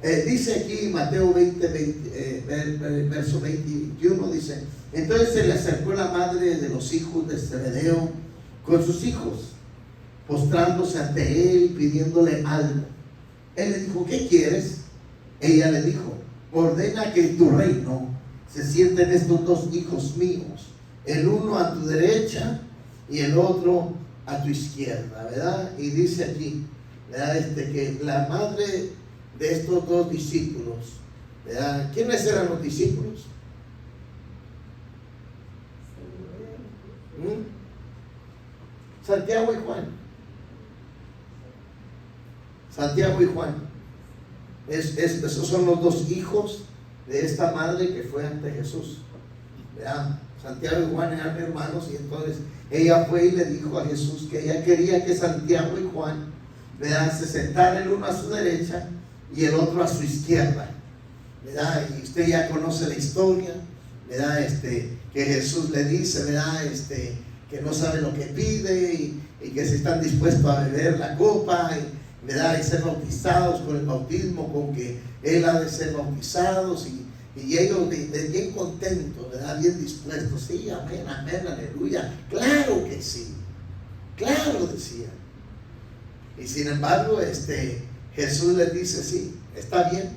Dice aquí Mateo 20, verso 20 y 21, dice: entonces se le acercó la madre de los hijos de Zebedeo con sus hijos, postrándose ante él y pidiéndole algo. Él le dijo: ¿qué quieres? Ella le dijo: ordena que en tu reino se sienten estos dos hijos míos, el uno a tu derecha y el otro a tu izquierda, ¿verdad? Y dice aquí, ¿verdad? Que la madre de estos dos discípulos, ¿verdad? ¿Quiénes eran los discípulos? Santiago y Juan. Santiago y Juan. Esos son los dos hijos de esta madre que fue ante Jesús, ¿verdad? Santiago y Juan eran hermanos, y entonces ella fue y le dijo a Jesús que ella quería que Santiago y Juan, ¿verdad?, se sentaran el uno a su derecha y el otro a su izquierda, ¿verdad? Y usted ya conoce la historia, ¿verdad? Que Jesús le dice, ¿verdad?, que no sabe lo que pide, y que si están dispuestos a beber la copa, ¿verdad?, y ser bautizados con el bautismo con que él ha de ser bautizados, y ellos bien contentos, ¿verdad?, bien dispuestos. Sí, amén, amén, aleluya, claro que sí, claro, decían. Y sin embargo, Jesús les dice: sí, está bien,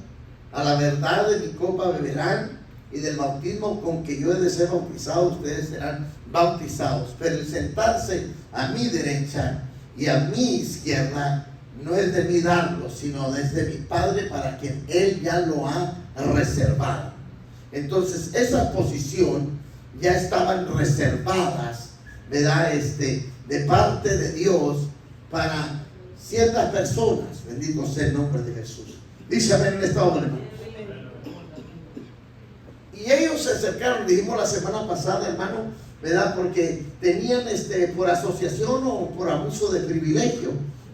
a la verdad de mi copa beberán, y del bautismo con que yo he de ser bautizado ustedes serán bautizados, pero el sentarse a mi derecha y a mi izquierda no es de mí darlo, sino desde mi Padre, para quien Él ya lo ha reservado. Entonces esa posición ya estaban reservadas, ¿verdad?, de parte de Dios para ciertas personas. Bendito sea el nombre de Jesús. Dice amén en esta hora, hermano. Y ellos se acercaron, dijimos la semana pasada, hermano, ¿verdad?, porque tenían por asociación o por abuso de privilegio,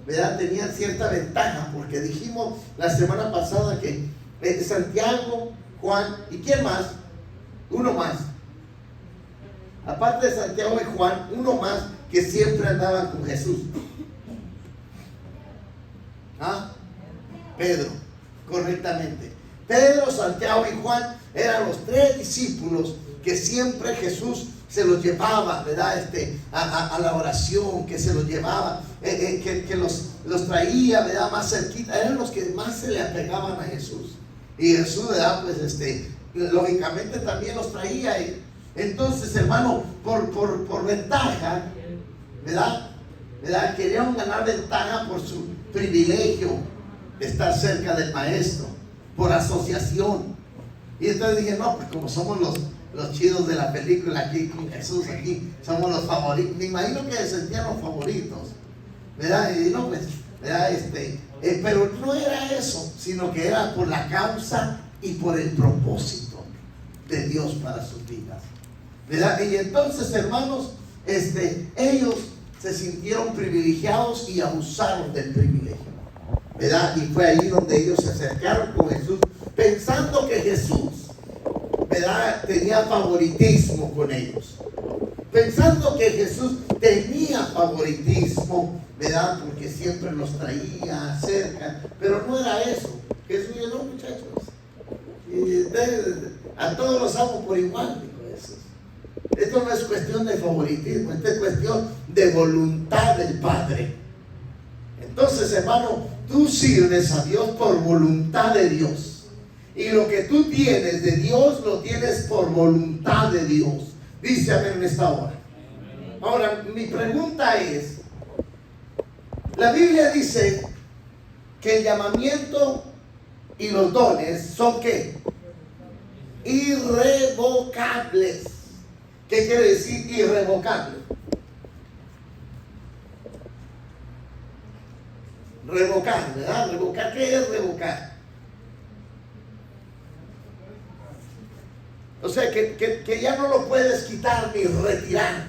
¿verdad?, tenían cierta ventaja, porque dijimos la semana pasada que Santiago, Juan, ¿y quién más? Uno más. Aparte de Santiago y Juan, uno más que siempre andaban con Jesús. ¿Ah? Pedro, correctamente. Pedro, Santiago y Juan eran los tres discípulos que siempre Jesús se los llevaba, ¿verdad?, a la oración, que se los llevaba, que los traía, ¿verdad?, más cerquita. Eran los que más se le apegaban a Jesús. Y Jesús, ¿verdad?, pues lógicamente también los traía. Entonces, hermano, por ventaja, ¿verdad?, querían ganar ventaja por su privilegio de estar cerca del maestro, por asociación. Y entonces dije: no, pues como somos los chidos de la película aquí con Jesús, aquí somos los favoritos. Me imagino que se sentían los favoritos, ¿verdad? Y no, pues, ¿verdad? Pero no era eso, sino que era por la causa y por el propósito de Dios para sus vidas, ¿verdad? Y entonces, hermanos, ellos se sintieron privilegiados y abusaron del privilegio, ¿verdad? Y fue ahí donde ellos se acercaron con Jesús, pensando que Jesús, ¿verdad?, tenía favoritismo con ellos, pensando que Jesús tenía favoritismo, ¿verdad?, porque siempre los traía cerca. Pero no era eso. Jesús dijo: no, muchachos, a todos los amo por igual, dijo Jesús. Esto no es cuestión de favoritismo, esto es cuestión de voluntad del Padre. Entonces, hermano, tú sirves a Dios por voluntad de Dios. Y lo que tú tienes de Dios, lo tienes por voluntad de Dios. Dice amén en esta hora. Ahora, mi pregunta es: la Biblia dice que el llamamiento y los dones son ¿qué? Irrevocables. ¿Qué quiere decir irrevocable? Revocar, ¿verdad? Revocar, ¿qué es revocar? O sea, que ya no lo puedes quitar ni retirar.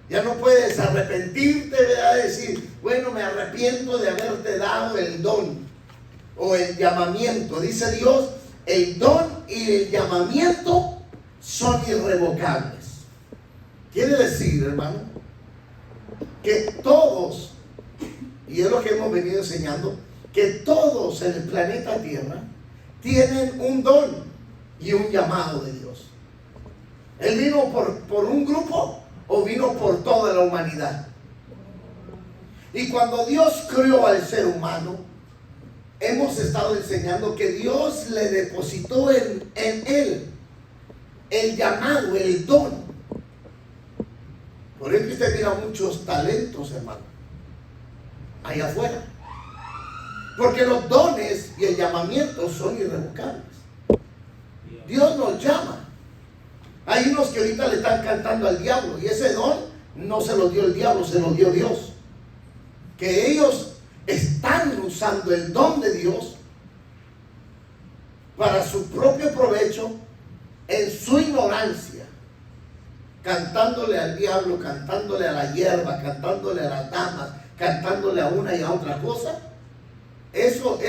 Ya no puedes arrepentirte, ¿verdad? Decir: bueno, me arrepiento de haberte dado el don o el llamamiento. Dice Dios: el don y el llamamiento son irrevocables. Quiere decir, hermano, que todos, y es lo que hemos venido enseñando, que todos en el planeta Tierra tienen un don y un llamado de Dios. ¿Él vino por un grupo o vino por toda la humanidad? Y cuando Dios creó al ser humano, hemos estado enseñando que Dios le depositó en él el llamado, el don. Por eso usted mira muchos talentos, hermano, allá afuera. Porque los dones y el llamamiento son irrevocables. Dios nos llama. Hay unos que ahorita le están cantando al diablo, y ese don no se lo dio el diablo, se lo dio Dios. Que ellos están usando el don de Dios para su propio provecho, en su ignorancia, cantándole al diablo, cantándole a la hierba, cantándole a las damas, cantándole a una y a otra cosa. Eso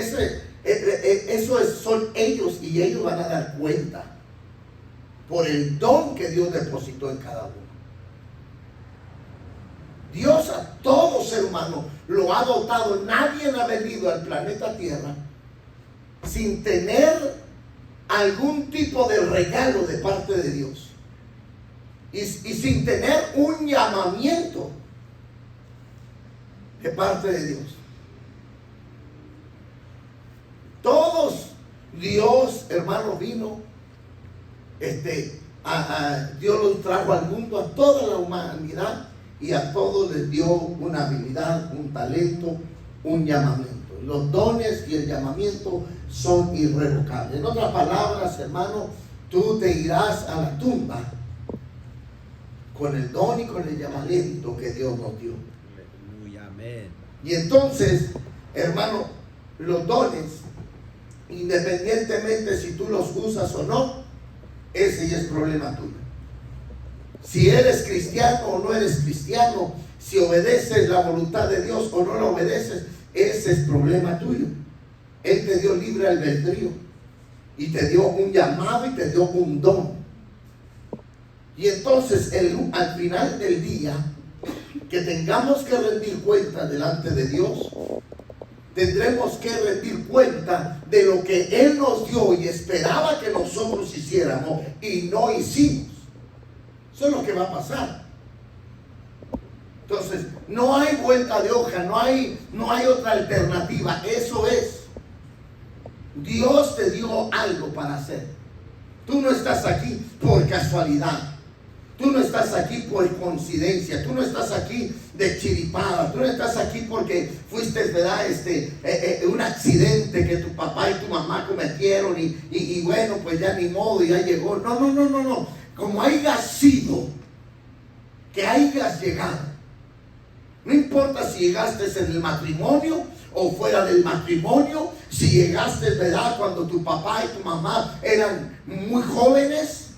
son ellos, y ellos van a dar cuenta por el don que Dios depositó en cada uno. Dios a todo ser humano lo ha dotado. Nadie ha venido al planeta Tierra sin tener algún tipo de regalo de parte de Dios y sin tener un llamamiento de parte de Dios. Todos, Dios, hermano, vino, Dios los trajo al mundo, a toda la humanidad, y a todos les dio una habilidad, un talento, un llamamiento. Los dones y el llamamiento son irrevocables. En otras palabras, hermano, tú te irás a la tumba con el don y con el llamamiento que Dios nos dio. Aleluya, amén. Y entonces, hermano, los dones, independientemente si tú los usas o no, ese ya es problema tuyo. Si eres cristiano o no eres cristiano, si obedeces la voluntad de Dios o no la obedeces, ese es problema tuyo. Él te dio libre albedrío y te dio un llamado y te dio un don. Y entonces al final del día, que tengamos que rendir cuenta delante de Dios, tendremos que rendir cuenta de lo que Él nos dio y esperaba que nosotros hiciéramos y no hicimos. Eso es lo que va a pasar. Entonces, no hay vuelta de hoja, no hay otra alternativa. Eso es. Dios te dio algo para hacer. Tú no estás aquí por casualidad. Tú no estás aquí por coincidencia. Tú no estás aquí de chiripada. Tú no estás aquí porque fuiste, ¿verdad? Un accidente que tu papá y tu mamá cometieron y bueno, pues ya ni modo, ya llegó. No. Como hayas sido, que hayas llegado. No importa si llegaste en el matrimonio o fuera del matrimonio, si llegaste, ¿verdad?, cuando tu papá y tu mamá eran muy jóvenes.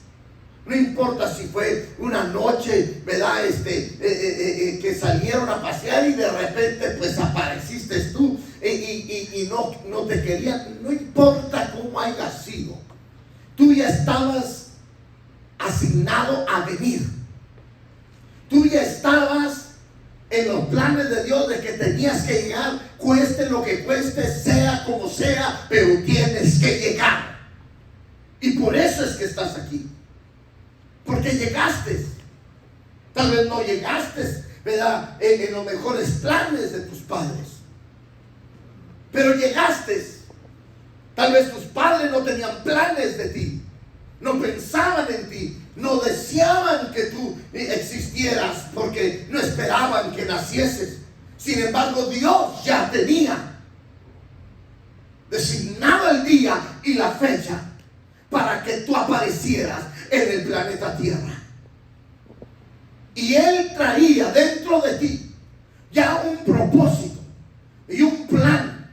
No importa si fue una noche, ¿verdad?, que salieron a pasear y de repente pues apareciste tú y no te querían. No importa cómo hayas sido, tú ya estabas asignado a venir. Tú ya estabas en los planes de Dios de que tenías que llegar, cueste lo que cueste, sea como sea, pero tienes que llegar. Y por eso es que estás aquí. Porque llegaste. Tal vez no llegaste, ¿verdad?, en los mejores planes de tus padres, pero llegaste. Tal vez tus padres no tenían planes de ti, no pensaban en ti, no deseaban que tú existieras porque no esperaban que nacieses. Sin embargo, Dios ya tenía designado el día y la fecha para que tú aparecieras en el planeta Tierra. Y Él traía dentro de ti ya un propósito y un plan,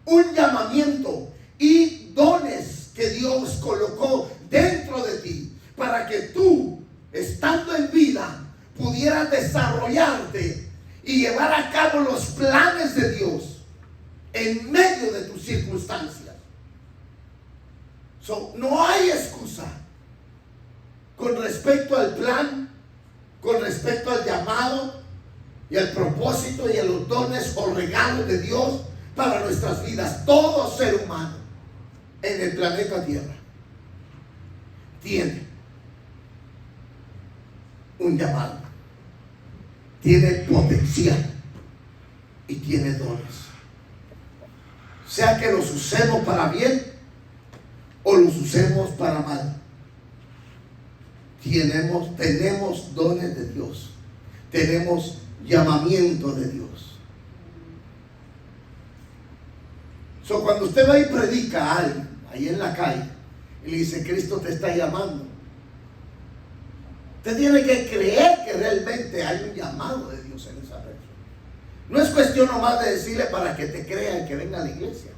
un llamamiento y dones que Dios colocó dentro de ti para que tú, estando en vida, pudieras desarrollarte y llevar a cabo los planes de Dios en medio de tus circunstancias. No hay excusa con respecto al plan, con respecto al llamado y al propósito y a los dones o regalos de Dios para nuestras vidas. Todo ser humano en el planeta Tierra tiene un llamado, tiene potencial y tiene dones. Sea que los usemos para bien o los usemos para mal. Tenemos dones de Dios. Tenemos llamamiento de Dios. Cuando usted va y predica a alguien ahí en la calle y le dice, Cristo te está llamando, usted tiene que creer que realmente hay un llamado de Dios en esa persona. No es cuestión nomás de decirle para que te crea y que venga a la iglesia.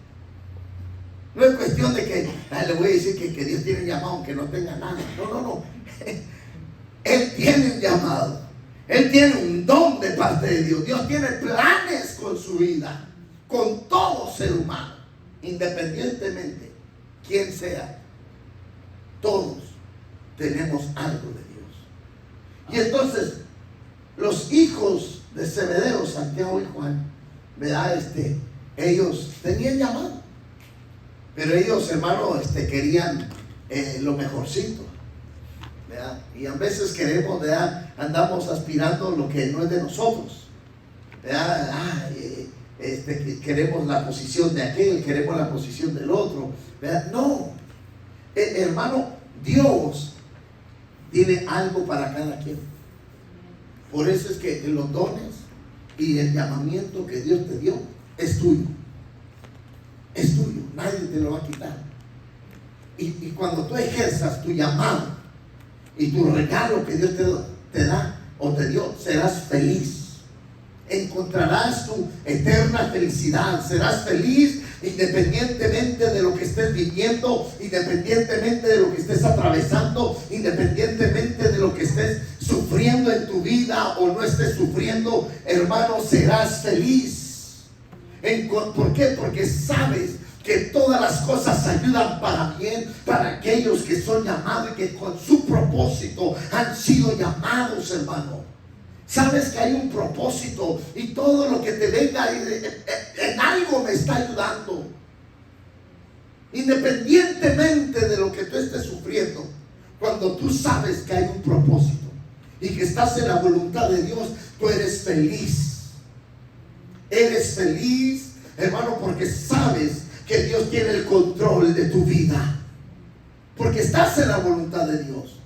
No es cuestión de que le voy a decir que Dios tiene un llamado aunque no tenga nada. No. Él tiene un llamado. Él tiene un don de parte de Dios. Dios tiene planes con su vida, con todo ser humano, independientemente quién sea. Todos tenemos algo de Dios. Y entonces los hijos de Zebedeo, Santiago y Juan, ¿verdad? Ellos tenían llamado, pero ellos, hermano, querían lo mejorcito, ¿verdad? Y a veces queremos, ¿verdad? Andamos aspirando lo que no es de nosotros, ¿verdad? Queremos la posición de aquel, queremos la posición del otro, ¿verdad? No, hermano, Dios tiene algo para cada quien. Por eso es que los dones y el llamamiento que Dios te dio es tuyo. Es tuyo, nadie te lo va a quitar. Y cuando tú ejerzas tu llamado y tu regalo que Dios te da o te dio, serás feliz. Encontrarás tu eterna felicidad. Serás feliz independientemente de lo que estés viviendo, independientemente de lo que estés atravesando, independientemente de lo que estés sufriendo en tu vida o no estés sufriendo, hermano, serás feliz. ¿Por qué? Porque sabes que todas las cosas ayudan para bien para aquellos que son llamados y que con su propósito han sido llamados, hermano. Sabes que hay un propósito y todo lo que te venga en algo me está ayudando. Independientemente de lo que tú estés sufriendo, cuando tú sabes que hay un propósito y que estás en la voluntad de Dios, tú eres feliz. Eres feliz, hermano, porque sabes que Dios tiene el control de tu vida. Porque estás en la voluntad de Dios.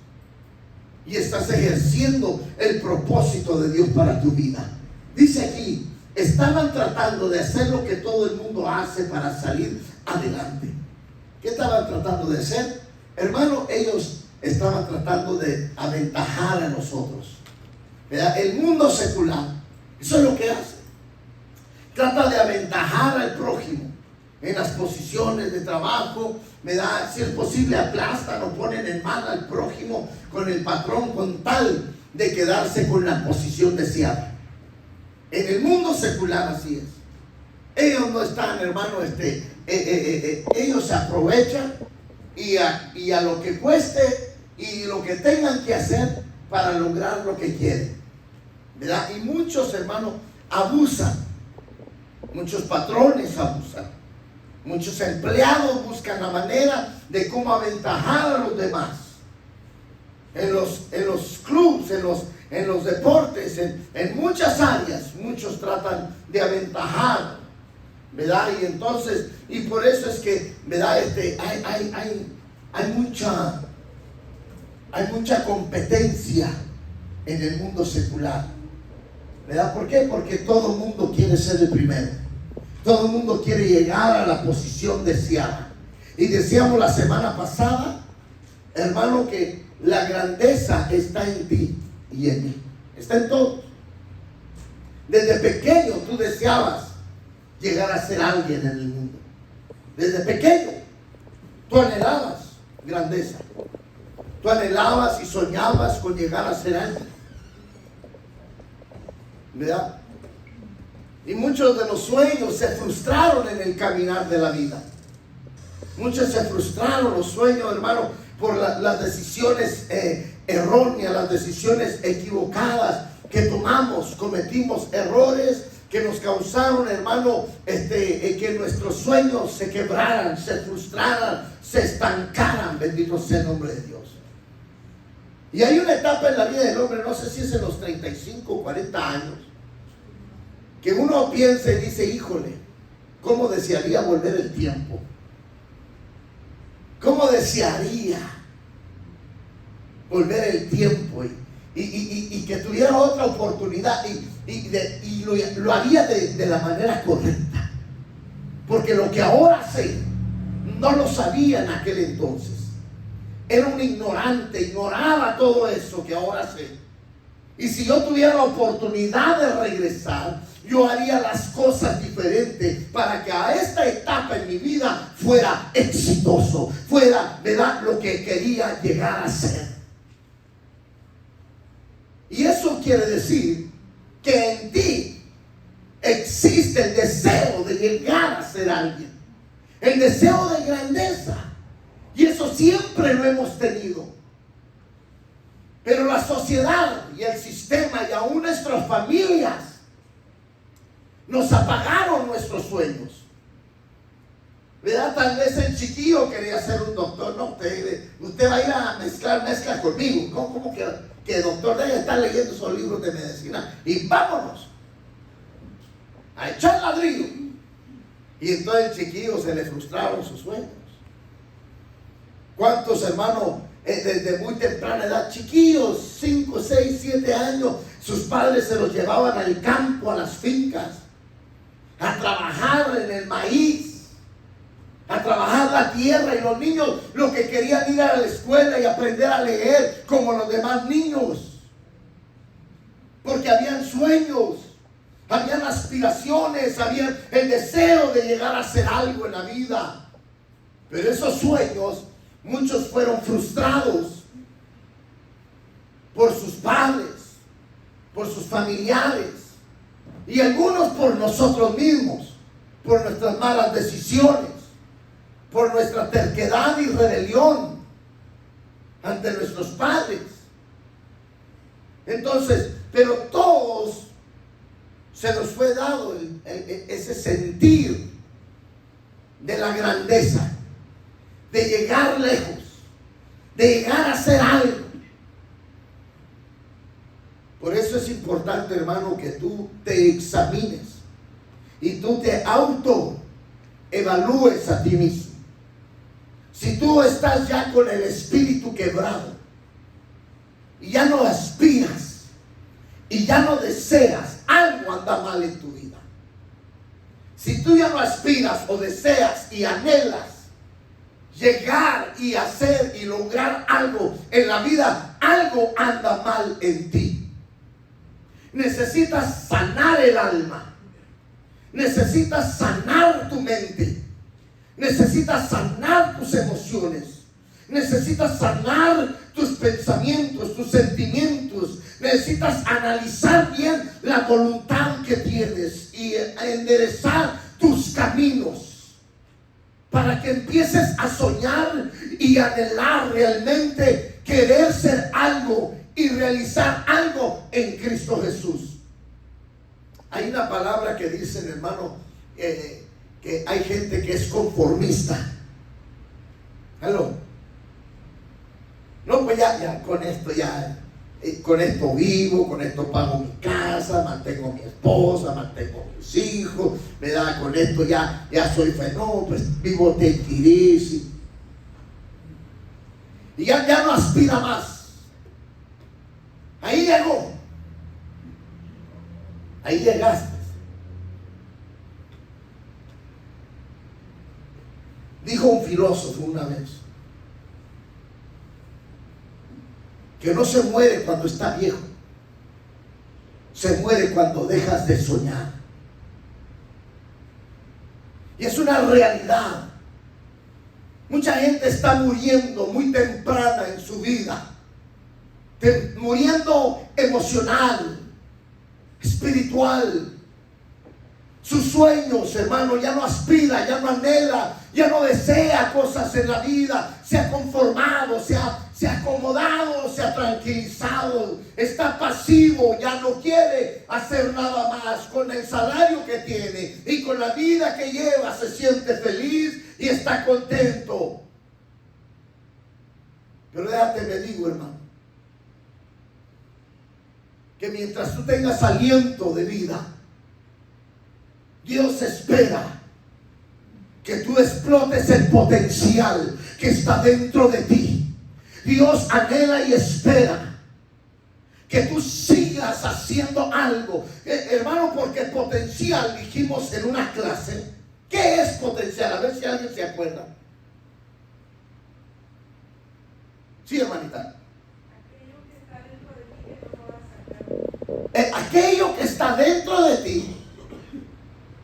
Y estás ejerciendo el propósito de Dios para tu vida. Dice aquí, estaban tratando de hacer lo que todo el mundo hace para salir adelante. ¿Qué estaban tratando de hacer? Hermano, ellos estaban tratando de aventajar a nosotros, ¿verdad? El mundo secular, eso es lo que hace. Trata de aventajar al prójimo en las posiciones de trabajo, ¿verdad? Si es posible, aplastan o ponen en mal al prójimo con el patrón con tal de quedarse con la posición deseada. En el mundo secular así es. Ellos no están, hermano, ellos se aprovechan y a lo que cueste y lo que tengan que hacer para lograr lo que quieren, ¿verdad? Y muchos, hermanos, abusan. Muchos patrones abusan. Muchos empleados buscan la manera de cómo aventajar a los demás. En los clubes, en los deportes, en muchas áreas, muchos tratan de aventajar, ¿verdad? Y entonces, y por eso es que, ¿verdad? Hay mucha competencia en el mundo secular, ¿verdad? ¿Por qué? Porque todo el mundo quiere ser el primero. Todo el mundo quiere llegar a la posición deseada. Y decíamos la semana pasada, hermano, que la grandeza está en ti y en mí. Está en todos. Desde pequeño tú deseabas llegar a ser alguien en el mundo. Desde pequeño tú anhelabas grandeza. Tú anhelabas y soñabas con llegar a ser alguien, ¿verdad? Y muchos de los sueños se frustraron en el caminar de la vida. Muchos se frustraron los sueños, hermano, por las decisiones erróneas, las decisiones equivocadas que tomamos. Cometimos errores, que nos causaron, hermano, que nuestros sueños se quebraran, se frustraran, se estancaran. Bendito sea el nombre de Dios. Y hay una etapa en la vida del hombre, no sé si es en los 35 o 40 años, que uno piensa y dice, híjole, ¿cómo desearía volver el tiempo? ¿Cómo desearía volver el tiempo y que tuviera otra oportunidad y lo haría de la manera correcta? Porque lo que ahora sé, no lo sabía en aquel entonces. Era un ignorante, ignoraba todo eso que ahora sé. Y si yo tuviera la oportunidad de regresar, yo haría las cosas diferentes para que a esta etapa en mi vida fuera exitoso, fuera, ¿verdad?, lo que quería llegar a ser. Y eso quiere decir que en ti existe el deseo de llegar a ser alguien, el deseo de grandeza. Y eso siempre lo hemos tenido. Pero la sociedad y el sistema y aún nuestras familias nos apagaron nuestros sueños. ¿Verdad? Tal vez el chiquillo quería ser un doctor. No, usted va a ir a mezcla conmigo. ¿Cómo que doctor debe estar leyendo esos libros de medicina? Y vámonos a echar ladrillo. Y entonces el chiquillo se le frustraron sus sueños. ¿Cuántos hermanos desde muy temprana edad, chiquillos, 5, 6, 7 años, sus padres se los llevaban al campo, a las fincas, a trabajar en el maíz, a trabajar la tierra, y los niños lo que querían ir a la escuela y aprender a leer como los demás niños, porque habían sueños, habían aspiraciones, habían el deseo de llegar a hacer algo en la vida. Pero esos sueños, muchos fueron frustrados por sus padres, por sus familiares, y algunos por nosotros mismos, por nuestras malas decisiones, por nuestra terquedad y rebelión ante nuestros padres. Entonces, pero todos se nos fue dado ese sentir de la grandeza, de llegar lejos, de llegar a hacer algo. Por eso es importante, hermano, que tú te examines y tú te autoevalúes a ti mismo. Si tú estás ya con el espíritu quebrado y ya no aspiras y ya no deseas, algo anda mal en tu vida. Si tú ya no aspiras o deseas y anhelas llegar y hacer y lograr algo en la vida, algo anda mal en ti. Necesitas sanar el alma, necesitas sanar tu mente, necesitas sanar tus emociones, necesitas sanar tus pensamientos, tus sentimientos, necesitas analizar bien la voluntad que tienes y enderezar tus caminos, para que empieces a soñar y anhelar realmente querer ser algo y realizar algo en Cristo Jesús. Hay una palabra que dicen, hermano, que hay gente que es conformista. ¿Aló? No, pues ya con esto con esto vivo, con esto pago mi casa, mantengo a mi esposa, mantengo a mis hijos, ¿verdad? Con esto ya soy feliz. No, pues vivo de interés. Y ya no aspira más. Ahí llegó. Ahí llegaste. Dijo un filósofo una vez que no se muere cuando está viejo, se muere cuando dejas de soñar. Y es una realidad. Mucha gente está muriendo muy temprana en su vida, muriendo emocional, espiritual. sus sueños, hermano, ya no aspira, ya no anhela, ya no desea cosas en la vida, se ha conformado, se ha acomodado, se ha tranquilizado, está pasivo, ya no quiere hacer nada más. Con el salario que tiene y con la vida que lleva se siente feliz y está contento. Pero déjate, me digo, hermano, que mientras tú tengas aliento de vida, Dios espera que tú explotes el potencial que está dentro de ti. Dios anhela y espera que tú sigas haciendo algo. Hermano, porque potencial, dijimos en una clase, ¿qué es potencial? A ver si alguien se acuerda. Sí, hermanita. Aquello que está dentro de ti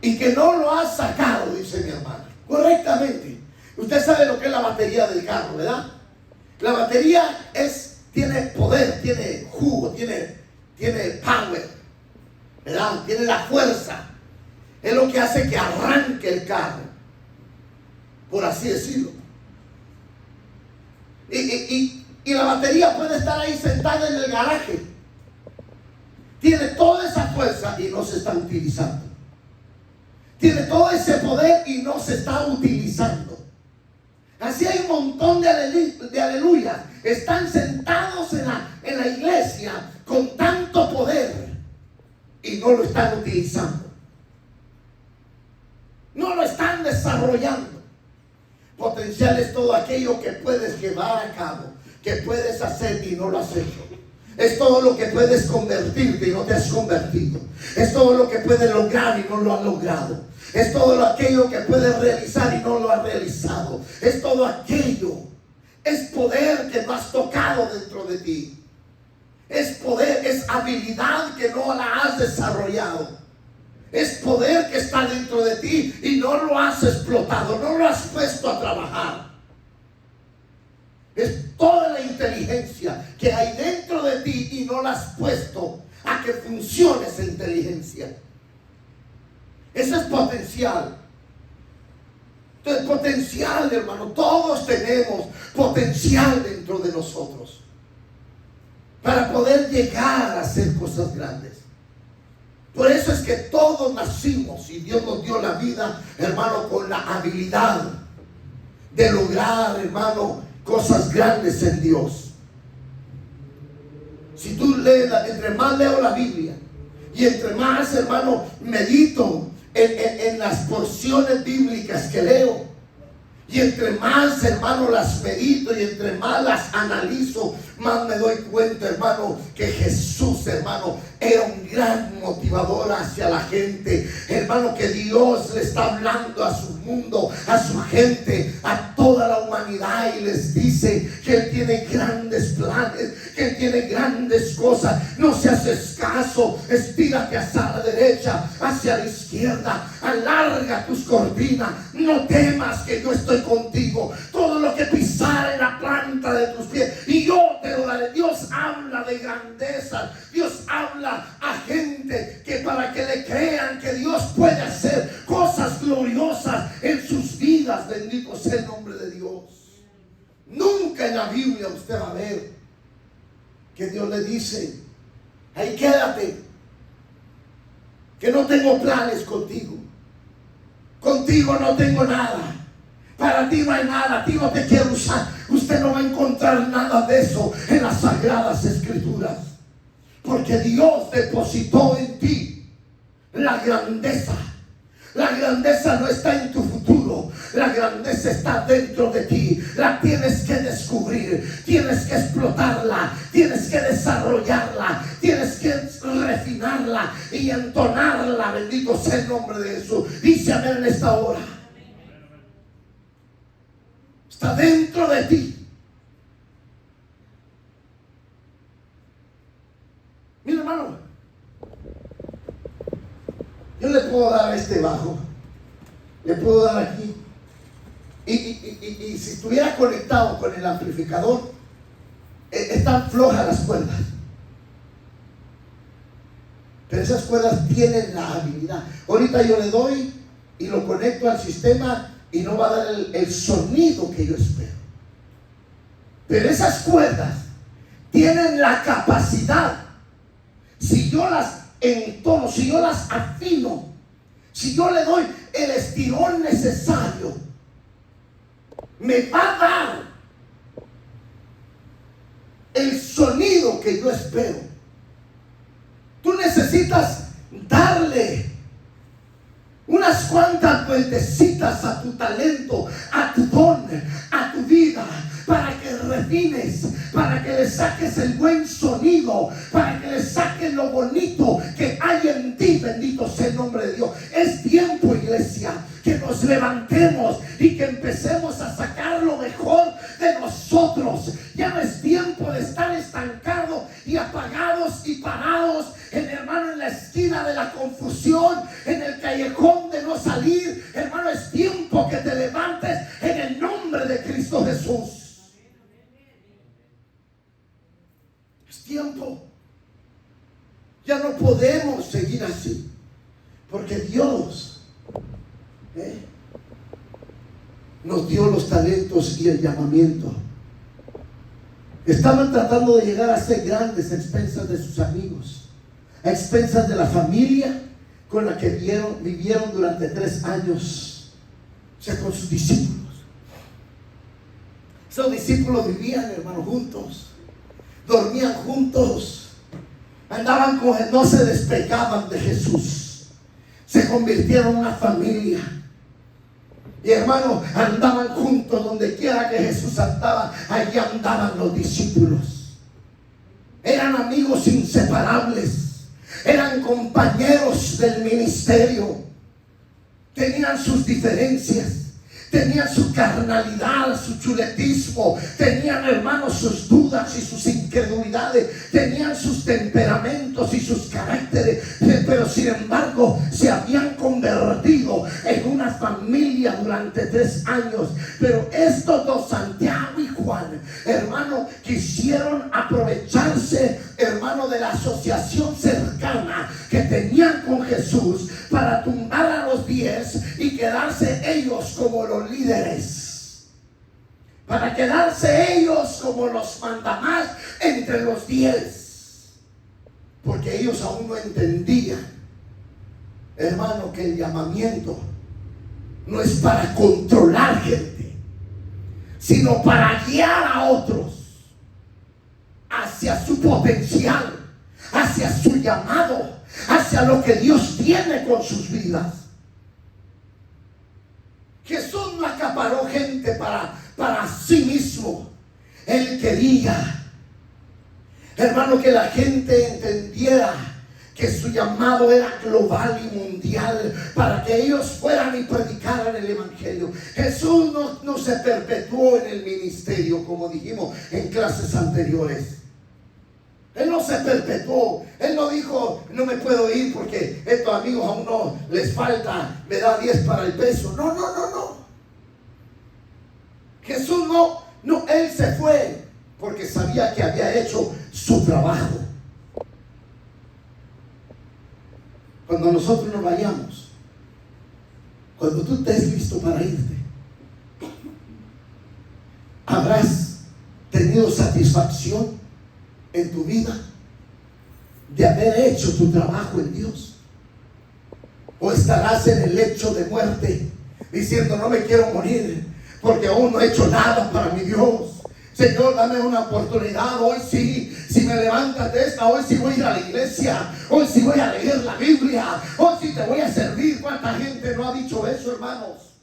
y que no lo has sacado, dice mi hermana, correctamente. Usted sabe lo que es la batería del carro, ¿verdad? La batería tiene poder, tiene jugo, tiene power, ¿verdad? Tiene la fuerza. Es lo que hace que arranque el carro, por así decirlo. Y la batería puede estar ahí sentada en el garaje. Tiene toda esa fuerza y no se está utilizando. Tiene todo ese poder y no se está utilizando. Así hay un montón de aleluyas. Están sentados en la iglesia con tanto poder y no lo están utilizando. No lo están desarrollando. Potencial es todo aquello que puedes llevar a cabo, que puedes hacer y no lo has hecho. Es todo lo que puedes convertirte y no te has convertido. Es todo lo que puedes lograr y no lo has logrado. Es todo aquello que puedes realizar y no lo has realizado. Es todo aquello. Es poder que no has tocado dentro de ti. Es poder, es habilidad que no la has desarrollado. Es poder que está dentro de ti y no lo has explotado, no lo has puesto a trabajar. Es toda la inteligencia que hay dentro de ti y no la has puesto a que funcione esa inteligencia. Ese es potencial. Entonces, potencial, hermano, todos tenemos potencial dentro de nosotros para poder llegar a hacer cosas grandes. Por eso es que todos nacimos y Dios nos dio la vida, hermano, con la habilidad de lograr, hermano, cosas grandes en Dios. Si tú lees, entre más leo la Biblia y entre más, hermano, medito en las porciones bíblicas que leo, y entre más, hermano, las medito y entre más las analizo, más me doy cuenta, hermano, que Jesús, hermano, era un gran motivador hacia la gente. Hermano, que Dios le está hablando a su mundo, a su gente, a toda la humanidad, y les dice que Él tiene grandes planes, que Él tiene grandes cosas. No seas escaso, estírate hacia la derecha, hacia la izquierda, alarga tus cortinas, no temas que yo estoy contigo. Todo lo que pisar en la planta de tus pies y yo te lo daré. Dios habla de grandeza. Dios habla a gente que para que le crean que Dios puede hacer cosas gloriosas en sus vidas. Bendito sea el nombre de Dios. Nunca en la Biblia usted va a ver que Dios le dice: ahí quédate, que no tengo planes contigo. Contigo no tengo nada. Para ti no hay nada, a ti no te quiero usar. Usted no va a encontrar nada de eso en las Sagradas Escrituras. Porque Dios depositó en ti la grandeza. La grandeza no está en tu futuro. La grandeza está dentro de ti. La tienes que descubrir. Tienes que explotarla. Tienes que desarrollarla. Tienes que refinarla y entonarla. Bendito sea el nombre de Jesús. Dice amén en esta hora. Está dentro de ti. Mira, hermano, yo le puedo dar a este bajo, le puedo dar aquí, y si estuviera conectado con el Pero esas cuerdas tienen la habilidad. Ahorita yo le doy y lo conecto al sistema y no va a dar el sonido que yo espero. Pero esas cuerdas tienen la capacidad, si yo las entono, si yo las afino, si yo le doy el estirón necesario, me va a dar el sonido que yo espero. Tú necesitas darle unas cuantas vueltecitas a tu talento, a tu don, a tu vida, para que refines, para que le saques el buen sonido, para que le saques lo bonito que hay en ti. Bendito sea el nombre de Dios. Es tiempo, iglesia, que nos levantemos y que empecemos a sacar lo mejor de nosotros. Ya no es tiempo de estar estancados y apagados y parados, hermano, en la esquina de la confusión, en el callejón de no salir. Hermano, es tiempo que te levantes en el nombre de Cristo Jesús. Es tiempo. Ya no podemos seguir así, porque Dios nos dio los talentos y el llamamiento. Estaban tratando de llegar a ser grandes a expensas de sus amigos, a expensas de la familia con la que vivieron durante 3 años, o sea, con sus discípulos. Esos discípulos vivían, hermano, juntos, dormían juntos, andaban con él, no se despegaban de Jesús, se convirtieron en una familia. Y hermano, andaban juntos donde quiera que Jesús andaba, allí andaban los discípulos. Eran amigos inseparables, eran compañeros del ministerio. Tenían sus diferencias, tenían su carnalidad, su chuletismo, tenían, hermanos, sus dudas y sus incredulidades, tenían sus temperamentos y sus caracteres, pero sin embargo se habían convertido en una familia durante 3 años. Pero estos dos, Santiago y Juan, hermano, quisieron aprovecharse, hermano, de la asociación cercana que tenían con Jesús para tumbar a los 10 y quedarse ellos como los líderes, para quedarse ellos como los mandamás entre los 10, porque ellos aún no entendían, hermano, que el llamamiento no es para controlar gente, sino para guiar a otros hacia su potencial, hacia su llamado, hacia lo que Dios tiene con sus vidas. Jesús no acaparó gente para sí mismo. Él quería, hermano, que la gente entendiera que su llamado era global y mundial, para que ellos fueran y predicaran el evangelio. Jesús no se perpetuó en el ministerio, como dijimos en clases anteriores. Él no se perpetuó. Él no dijo, no me puedo ir porque estos amigos aún no les falta, me da 10 para el peso. No. Jesús no, él se fue porque sabía que había hecho su trabajo. Cuando nosotros nos vayamos, cuando tú estés listo para irte, habrás tenido satisfacción en tu vida de haber hecho tu trabajo en Dios, o estarás en el lecho de muerte diciendo, no me quiero morir porque aún no he hecho nada para mi Dios. Señor, dame una oportunidad. Hoy sí, si me levantas de esta, hoy sí voy a ir a la iglesia, hoy sí voy a leer la Biblia, hoy sí te voy a servir. ¿Cuánta gente no ha dicho eso, hermanos?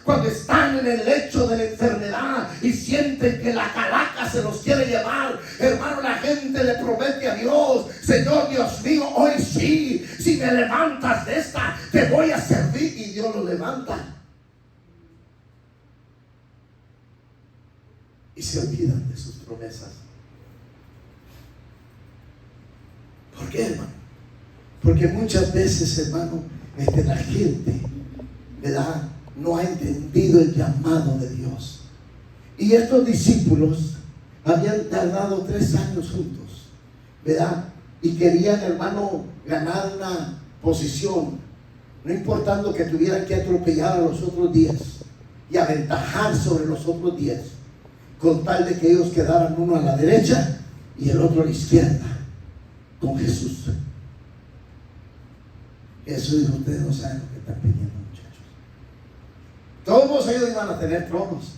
Cuando están en el lecho de la enfermedad y sienten que la calaca se los quiere llevar, hermano, la gente le promete a Dios, Señor Dios mío, hoy sí, si me levantas de esta, te voy a servir. Y Dios lo levanta. Y se olvidan de sus promesas. ¿Por qué, hermano? Porque muchas veces, hermano, la gente, ¿verdad?, no ha entendido el llamado de Dios. Y estos discípulos habían tardado 3 años juntos, ¿verdad?, y querían, hermano, ganar una posición, no importando que tuvieran que atropellar a los otros 10 y aventajar sobre los otros 10, con tal de que ellos quedaran uno a la derecha y el otro a la izquierda con Jesús. Jesús dijo: ustedes no saben lo que están pidiendo, muchachos. Todos ellos iban a tener tronos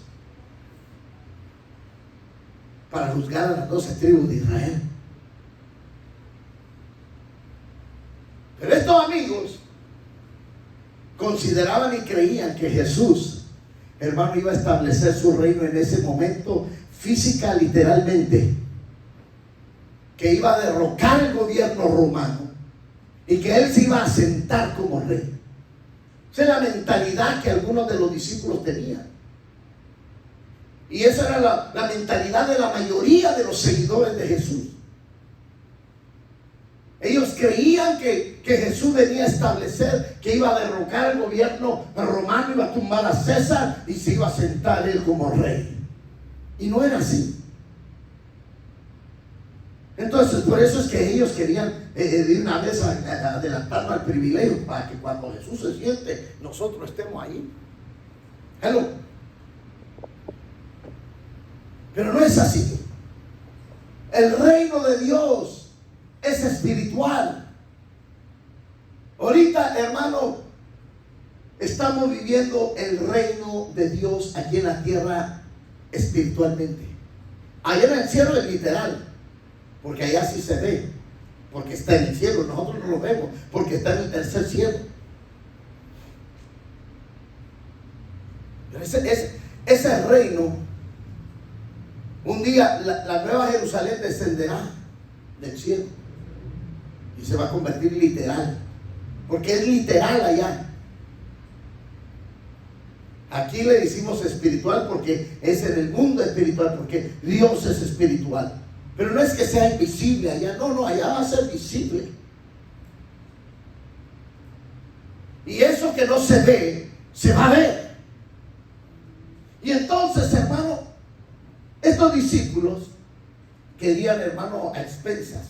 para juzgar a las 12 tribus de Israel. Pero estos amigos consideraban y creían que Jesús, hermano, iba a establecer su reino en ese momento, física, literalmente, que iba a derrocar el gobierno romano y que él se iba a sentar como rey. Esa es la mentalidad que algunos de los discípulos tenían. Y esa era la mentalidad de la mayoría de los seguidores de Jesús. Ellos creían que Jesús venía a establecer, que iba a derrocar el gobierno romano, iba a tumbar a César y se iba a sentar él como rey. Y no era así. Entonces, por eso es que ellos querían de una vez adelantarnos al privilegio, para que cuando Jesús se siente, nosotros estemos ahí. Hello. Pero no es así. El reino de Dios es espiritual. Ahorita, hermano, estamos viviendo el reino de Dios aquí en la tierra espiritualmente. Allá en el cielo es literal, porque allá sí se ve, porque está en el cielo. Nosotros no lo vemos, porque está en el tercer cielo. Pero ese reino, un día la nueva Jerusalén descenderá del cielo y se va a convertir literal, porque es literal allá. Aquí le decimos espiritual porque es en el mundo espiritual, porque Dios es espiritual. Pero no es que sea invisible allá, no, allá va a ser visible. Y eso que no se ve, se va a ver. Y entonces, hermano, estos discípulos querían, hermano, a expensas,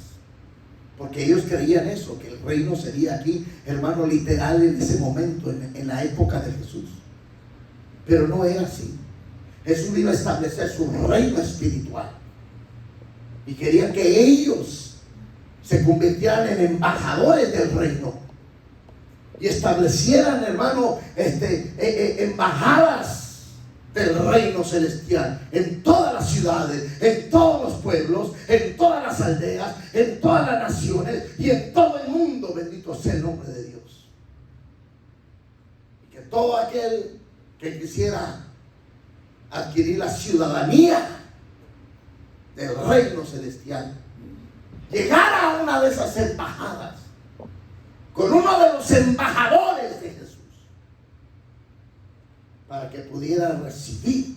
porque ellos creían eso, que el reino sería aquí, hermano, literal en ese momento, en la época de Jesús. Pero no era así. Jesús iba a establecer su reino espiritual. Y querían que ellos se convirtieran en embajadores del reino. Y establecieran, hermano, embajadas del reino celestial en todas las ciudades, en todos los pueblos, en todas las aldeas, en todas las naciones y en todo el mundo. Bendito sea el nombre de Dios. Y que todo aquel que quisiera adquirir la ciudadanía del reino celestial llegara a una de esas embajadas con uno de los embajadores de Jesús, para que pudiera recibir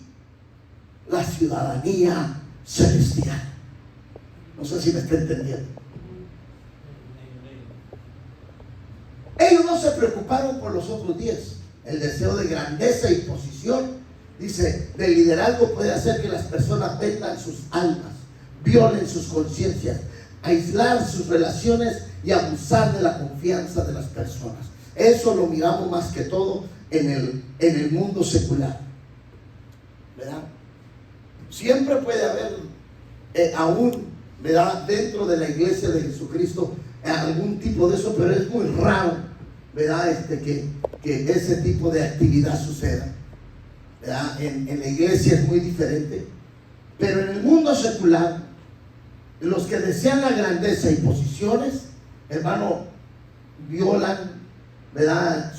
la ciudadanía celestial. No sé si me está entendiendo. Ellos no se preocuparon por los otros 10. El deseo de grandeza y posición, dice, del liderazgo puede hacer que las personas vendan sus almas, violen sus conciencias, aislar sus relaciones y abusar de la confianza de las personas. Eso lo miramos más que todo en el mundo secular, ¿verdad? Siempre puede haber aún, ¿verdad?, dentro de la iglesia de Jesucristo algún tipo de eso, pero es muy raro, ¿verdad?, que ese tipo de actividad suceda, ¿verdad? En la iglesia es muy diferente, pero en el mundo secular, los que desean la grandeza y posiciones, hermano, violan, ¿verdad?,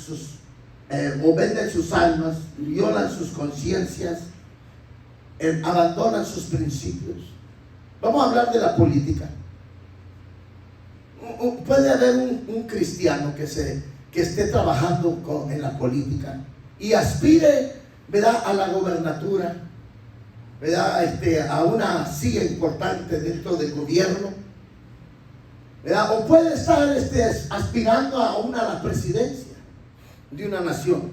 o venden sus almas, violan sus conciencias, abandonan sus principios. Vamos a hablar de la política. Puede haber un cristiano que esté trabajando en la política y aspire, ¿verdad?, a la gobernatura, ¿verdad?, a una silla importante dentro del gobierno, ¿verdad? O puede estar aspirando a la presidencia de una nación.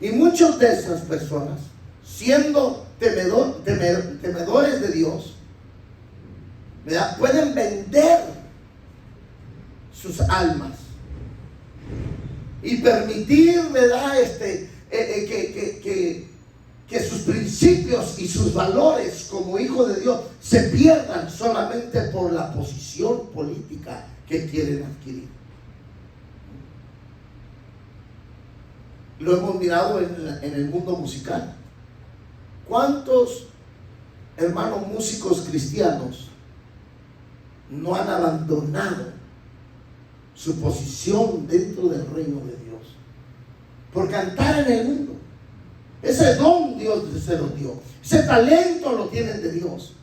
Y muchas de esas personas, siendo temedores de Dios, ¿verdad?, pueden vender sus almas y permitir, ¿verdad? Que sus principios y sus valores como hijo de Dios se pierdan solamente por la posición política que quieren adquirir. Lo hemos mirado en el mundo musical. ¿Cuántos hermanos músicos cristianos no han abandonado su posición dentro del reino de Dios por cantar en el mundo? Ese don Dios se lo dio, ese talento lo tienen de Dios.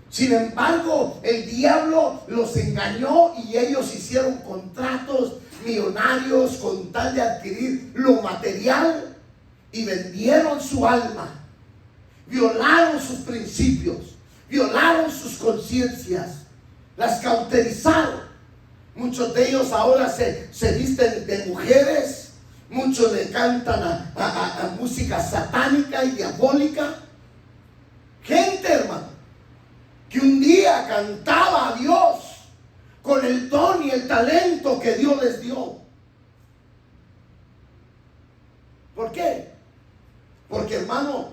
Sin embargo, el diablo los engañó y ellos hicieron contratos millonarios con tal de adquirir lo material y vendieron su alma, violaron sus principios, violaron sus conciencias, las cauterizaron. Muchos de ellos ahora se visten de mujeres. Muchos le cantan a música satánica y diabólica. Gente, hermano, que un día cantaba a Dios con el don y el talento que Dios les dio. ¿Por qué? Porque, hermano,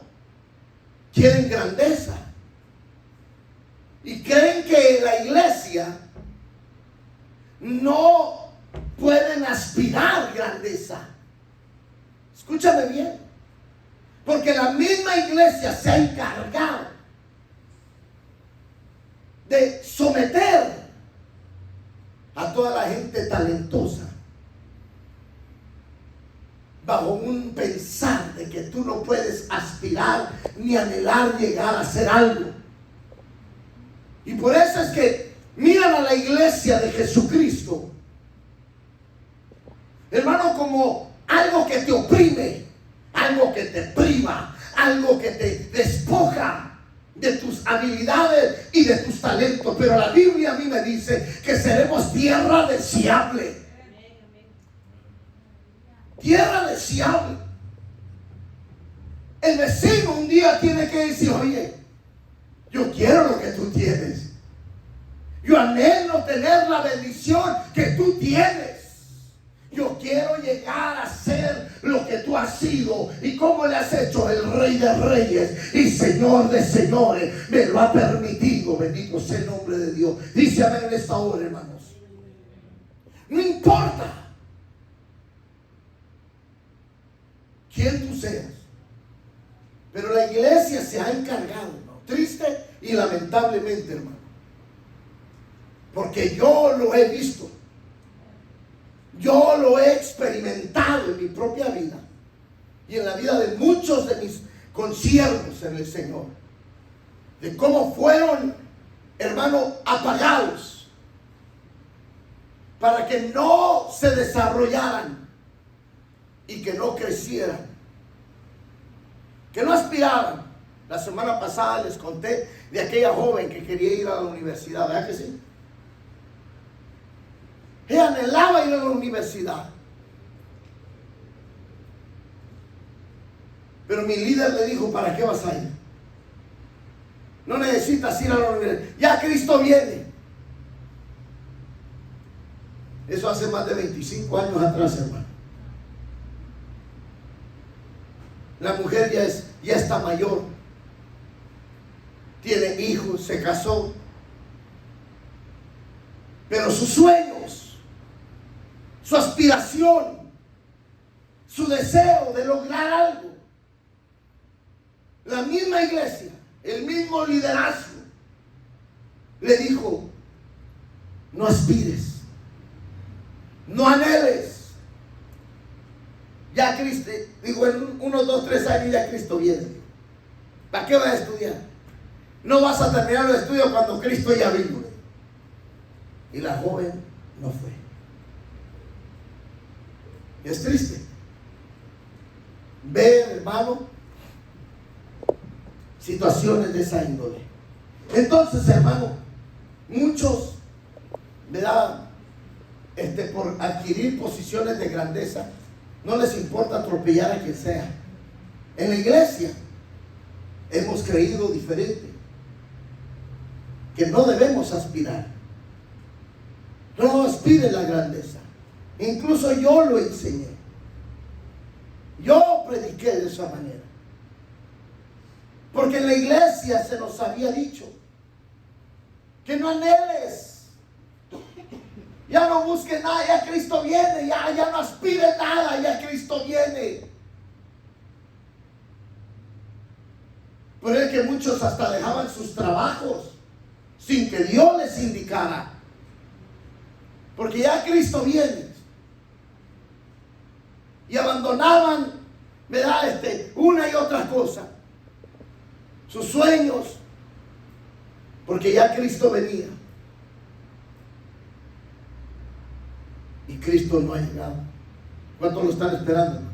quieren grandeza y creen que la iglesia no pueden aspirar grandeza. Escúchame bien, porque la misma iglesia se ha encargado de someter a toda la gente talentosa bajo un pensar de que tú no puedes aspirar ni anhelar llegar a ser algo. Y por eso es que miran a la iglesia de Jesucristo, hermano, como algo que te oprime, algo que te priva, algo que te despoja de tus habilidades y de tus talentos. Pero la Biblia a mí me dice que seremos tierra deseable. Tierra deseable. El vecino un día tiene que decir: oye, yo quiero lo que tú tienes. Yo anhelo tener la bendición que tú tienes. Yo quiero llegar a ser lo que tú has sido. ¿Y cómo le has hecho? El Rey de Reyes y Señor de Señores me lo ha permitido. Bendito sea el nombre de Dios. Dice amén en esta hora, hermanos. No importa quién tú seas, pero la iglesia se ha encargado, ¿no? Triste y lamentablemente, hermano, porque yo lo he visto. Yo lo he experimentado en mi propia vida y en la vida de muchos de mis consiervos en el Señor, de cómo fueron, hermano, apagados para que no se desarrollaran y que no crecieran, que no aspiraran. La semana pasada les conté de aquella joven que quería ir a la universidad, ¿verdad que sí? Ella anhelaba ir a la universidad. Pero mi líder le dijo: ¿para qué vas a ir? No necesitas ir a la universidad. Ya Cristo viene. Eso hace más de 25 años atrás, hermano. La mujer ya está mayor. Tiene hijos, se casó. Pero sus sueños, su aspiración, su deseo de lograr algo, la misma iglesia, el mismo liderazgo le dijo: no aspires, no anheles. Ya Cristo, digo, en unos 2, 3 años ya Cristo viene. ¿Para qué vas a estudiar? No vas a terminar los estudios cuando Cristo ya vino. Y la joven no fue. Y es triste ver, hermano, situaciones de esa índole. Entonces, hermano, muchos, ¿verdad? Por adquirir posiciones de grandeza, no les importa atropellar a quien sea. En la iglesia hemos creído diferente, que no debemos aspirar. No aspires la grandeza. Incluso yo lo enseñé. Yo prediqué de esa manera. Porque en la iglesia se nos había dicho que no anheles. Ya no busques nada, ya Cristo viene. Ya no aspires nada, ya Cristo viene. Por eso que muchos hasta dejaban sus trabajos sin que Dios les indicara. Porque ya Cristo viene. Y abandonaban, ¿verdad? Una y otra cosa. Sus sueños. Porque ya Cristo venía. Y Cristo no ha llegado. ¿Cuántos lo están esperando, hermanos?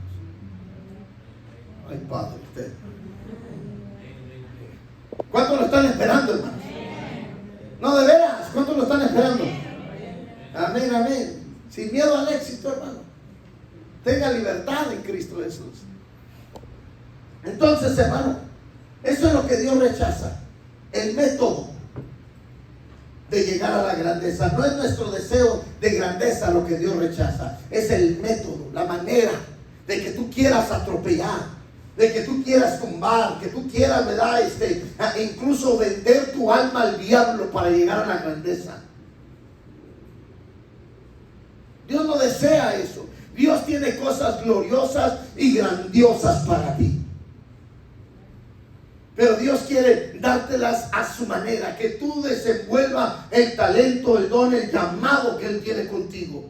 Ay, Padre, usted. ¿Cuántos lo están esperando, hermanos? No, de veras, ¿cuántos lo están esperando? Amén, amén. Sin miedo al éxito, hermano. Tenga libertad en Cristo Jesús. Entonces, hermano, eso es lo que Dios rechaza. El método de llegar a la grandeza. No es nuestro deseo de grandeza lo que Dios rechaza. Es el método, la manera de que tú quieras atropellar, de que tú quieras tumbar, que tú quieras, ¿verdad? Incluso vender tu alma al diablo para llegar a la grandeza. Dios no desea eso. Dios tiene cosas gloriosas y grandiosas para ti. Pero Dios quiere dártelas a su manera, que tú desenvuelvas el talento, el don, el llamado que Él tiene contigo.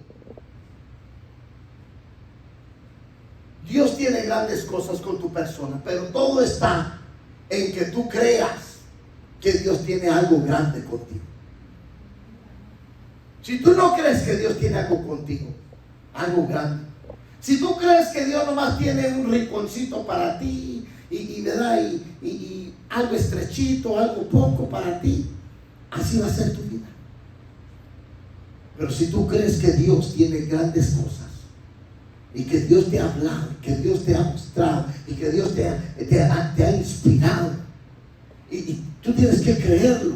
Dios tiene grandes cosas con tu persona, pero todo está en que tú creas que Dios tiene algo grande contigo. Si tú no crees que Dios tiene algo contigo, algo grande, si tú crees que Dios nomás tiene un rinconcito para ti ¿verdad? Y algo estrechito, algo poco para ti, así va a ser tu vida. Pero si tú crees que Dios tiene grandes cosas, y que Dios te ha hablado, que Dios te ha mostrado, y que Dios te ha inspirado, y tú tienes que creerlo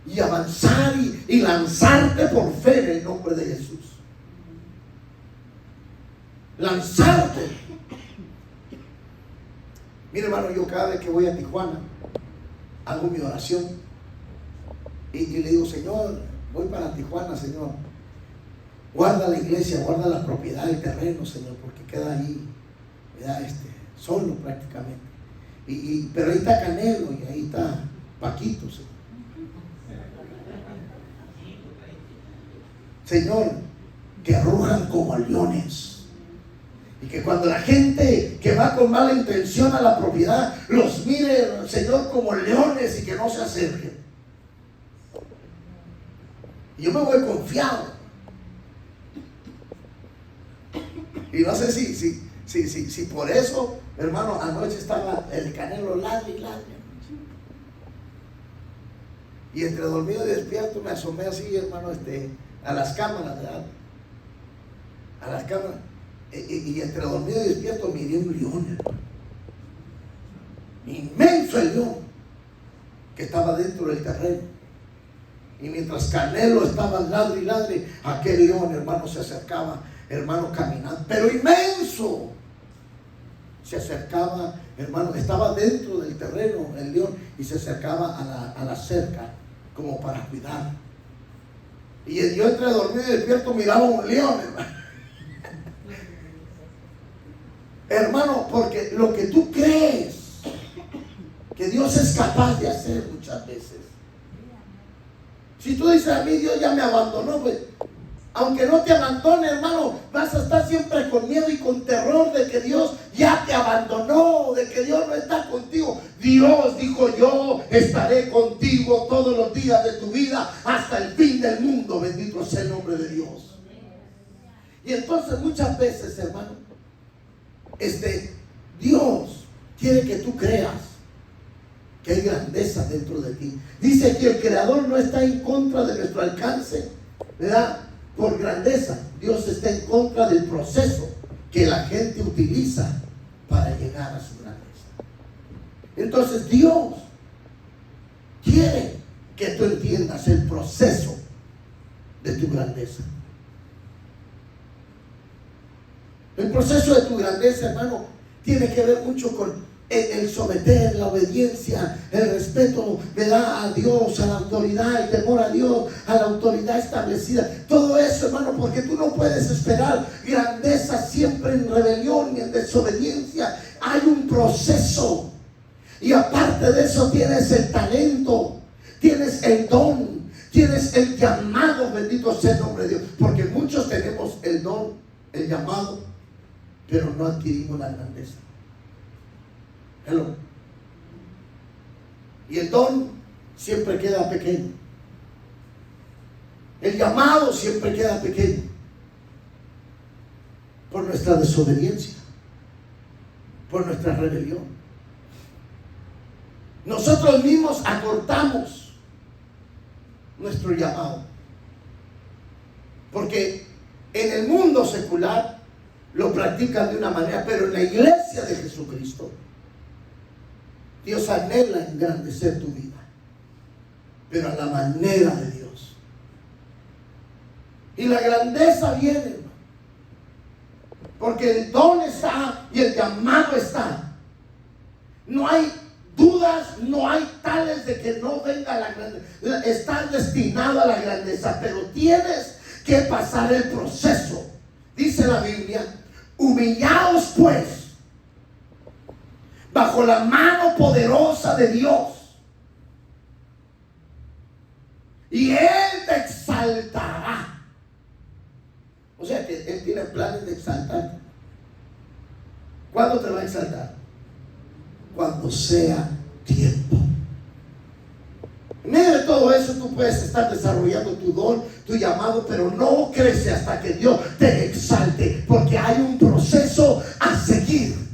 y avanzar y lanzarte por fe en el nombre de Jesús. Lanzarte. Mire, hermano, yo cada vez que voy a Tijuana hago mi oración y le digo: Señor, voy para Tijuana, Señor, guarda la iglesia, guarda la propiedad, el terreno, Señor, porque queda ahí, ¿verdad? Solo prácticamente. Pero ahí está Canelo y ahí está Paquito, Señor. Señor, que rujan como leones. Y que cuando la gente que va con mala intención a la propiedad los mire, Señor, como leones y que no se acerquen. Y yo me voy confiado. Y no sé si por eso, hermano, anoche estaba el Canelo ladre y ladre. Y entre dormido y despierto me asomé así, hermano, a las cámaras, ¿verdad? A las cámaras. Y entre dormido y despierto miré un león, hermano. Inmenso el león que estaba dentro del terreno. Y mientras Canelo estaba ladre y ladre, aquel león, hermano, se acercaba, hermano, caminando, pero inmenso. Se acercaba, hermano, estaba dentro del terreno el león y se acercaba a la cerca como para cuidar. Y yo entre dormido y despierto miraba un león, hermano. Hermano, porque lo que tú crees que Dios es capaz de hacer muchas veces. Si tú dices: a mí Dios ya me abandonó, pues aunque no te abandone, hermano, vas a estar siempre con miedo y con terror de que Dios ya te abandonó, de que Dios no está contigo. Dios dijo: yo estaré contigo todos los días de tu vida hasta el fin del mundo. Bendito sea el nombre de Dios. Y entonces muchas veces, hermano, Dios quiere que tú creas que hay grandeza dentro de ti. Dice que el Creador no está en contra de nuestro alcance, ¿verdad? Por grandeza. Dios está en contra del proceso que la gente utiliza para llegar a su grandeza. Entonces Dios quiere que tú entiendas el proceso de tu grandeza. El proceso de tu grandeza, hermano, tiene que ver mucho con el someter, la obediencia, el respeto, ¿verdad?, a Dios, a la autoridad, el temor a Dios, a la autoridad establecida. Todo eso, hermano, porque tú no puedes esperar grandeza siempre en rebelión ni en desobediencia. Hay un proceso. Y aparte de eso tienes el talento, tienes el don, tienes el llamado, bendito sea el nombre de Dios. Porque muchos tenemos el don, el llamado, pero no adquirimos la grandeza. Hello. Y el don siempre queda pequeño. El llamado siempre queda pequeño por nuestra desobediencia, por nuestra rebelión. Nosotros mismos acortamos nuestro llamado, porque en el mundo secular lo practican de una manera, pero en la iglesia de Jesucristo Dios anhela engrandecer tu vida, pero a la manera de Dios. Y la grandeza viene, hermano, porque el don está y el llamado está. No hay dudas, no hay tales de que no venga la grandeza. Estás destinado a la grandeza, pero tienes que pasar el proceso. Dice la Biblia: humillaos pues bajo la mano poderosa de Dios, y Él te exaltará. O sea que Él tiene planes de exaltar. ¿Cuándo te va a exaltar? Cuando sea tiempo. En medio de todo eso tú puedes estar desarrollando tu don, tu llamado, pero no crece hasta que Dios te exalte, porque hay un proceso a seguir.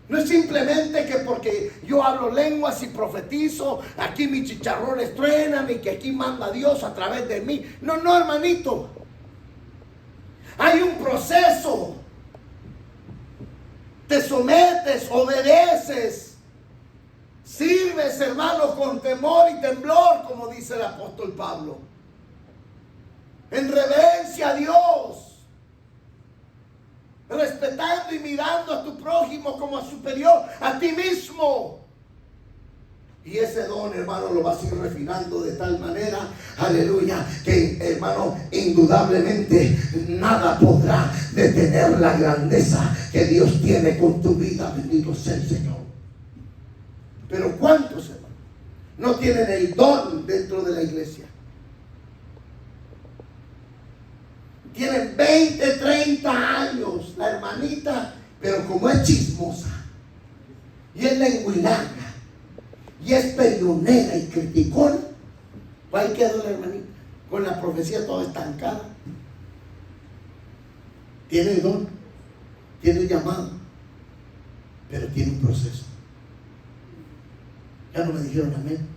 No es simplemente que porque yo hablo lenguas y profetizo, aquí mis chicharrones truenan y que aquí manda Dios a través de mí. No, no, hermanito. Hay un proceso. Te sometes, obedeces, sirves, hermano, con temor y temblor, como dice el apóstol Pablo, en reverencia a Dios, respetando y mirando a tu prójimo como superior a ti mismo. Y ese don, hermano, lo vas a ir refinando de tal manera, aleluya, que, hermano, indudablemente nada podrá detener la grandeza que Dios tiene con tu vida. Bendito sea el Señor. Pero ¿cuántos, hermano, no tienen el don dentro de la iglesia? Tienen 20, 30 años la hermanita, pero como es chismosa y es lenguilanga y es peleonera y criticona, ahí quedó la hermanita con la profecía toda estancada. Tiene el don, tiene el llamado, pero tiene un proceso. Ya no me dijeron amén.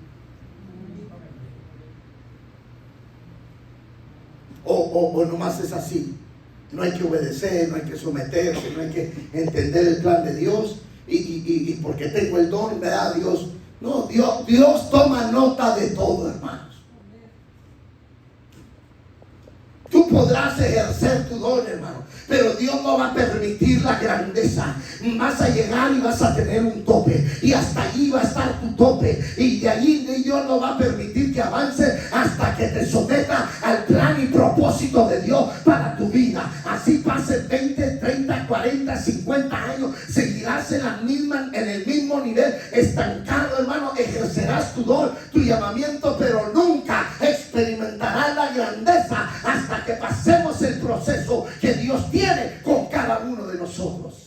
O nomás es así. No hay que obedecer, no hay que someterse, no hay que entender el plan de Dios. Y porque tengo el don, me da Dios. No, Dios toma nota de todo, hermanos. Tú podrás ejercer tu don, hermano, pero Dios no va a permitir la grandeza. Vas a llegar y vas a tener un tope, y hasta allí va a estar tu tope, y de allí Dios no va a permitir que avance hasta que te someta al plan y propósito de Dios para tu vida. Así pasen 20, 30, 40, 50 años, seguirás en el mismo nivel, estancado, hermano. Ejercerás tu don, tu llamamiento, pero nunca experimentarás la grandeza hasta que pasemos el proceso que Dios tiene con cada uno de nosotros.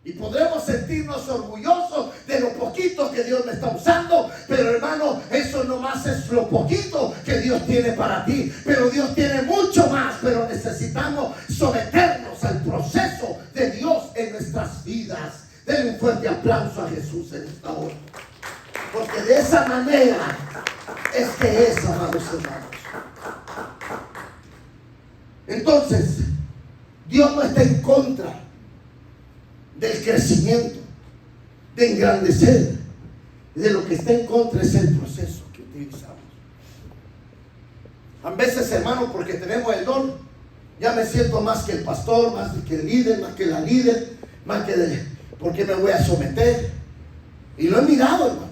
Y podremos sentirnos orgullosos de lo poquito que Dios me está usando, pero, hermano, eso nomás es lo poquito que Dios tiene para ti. Pero Dios tiene mucho más, pero necesitamos someternos al proceso de Dios en nuestras vidas. Denle un fuerte aplauso a Jesús en esta hora, porque de esa manera es que es, amados hermanos. Entonces, Dios no está en contra del crecimiento, de engrandecer. De lo que está en contra es el proceso que utilizamos. A veces, hermano, porque tenemos el don, ya me siento más que el pastor, más que el líder, más que la líder, porque me voy a someter. Y lo he mirado, hermano,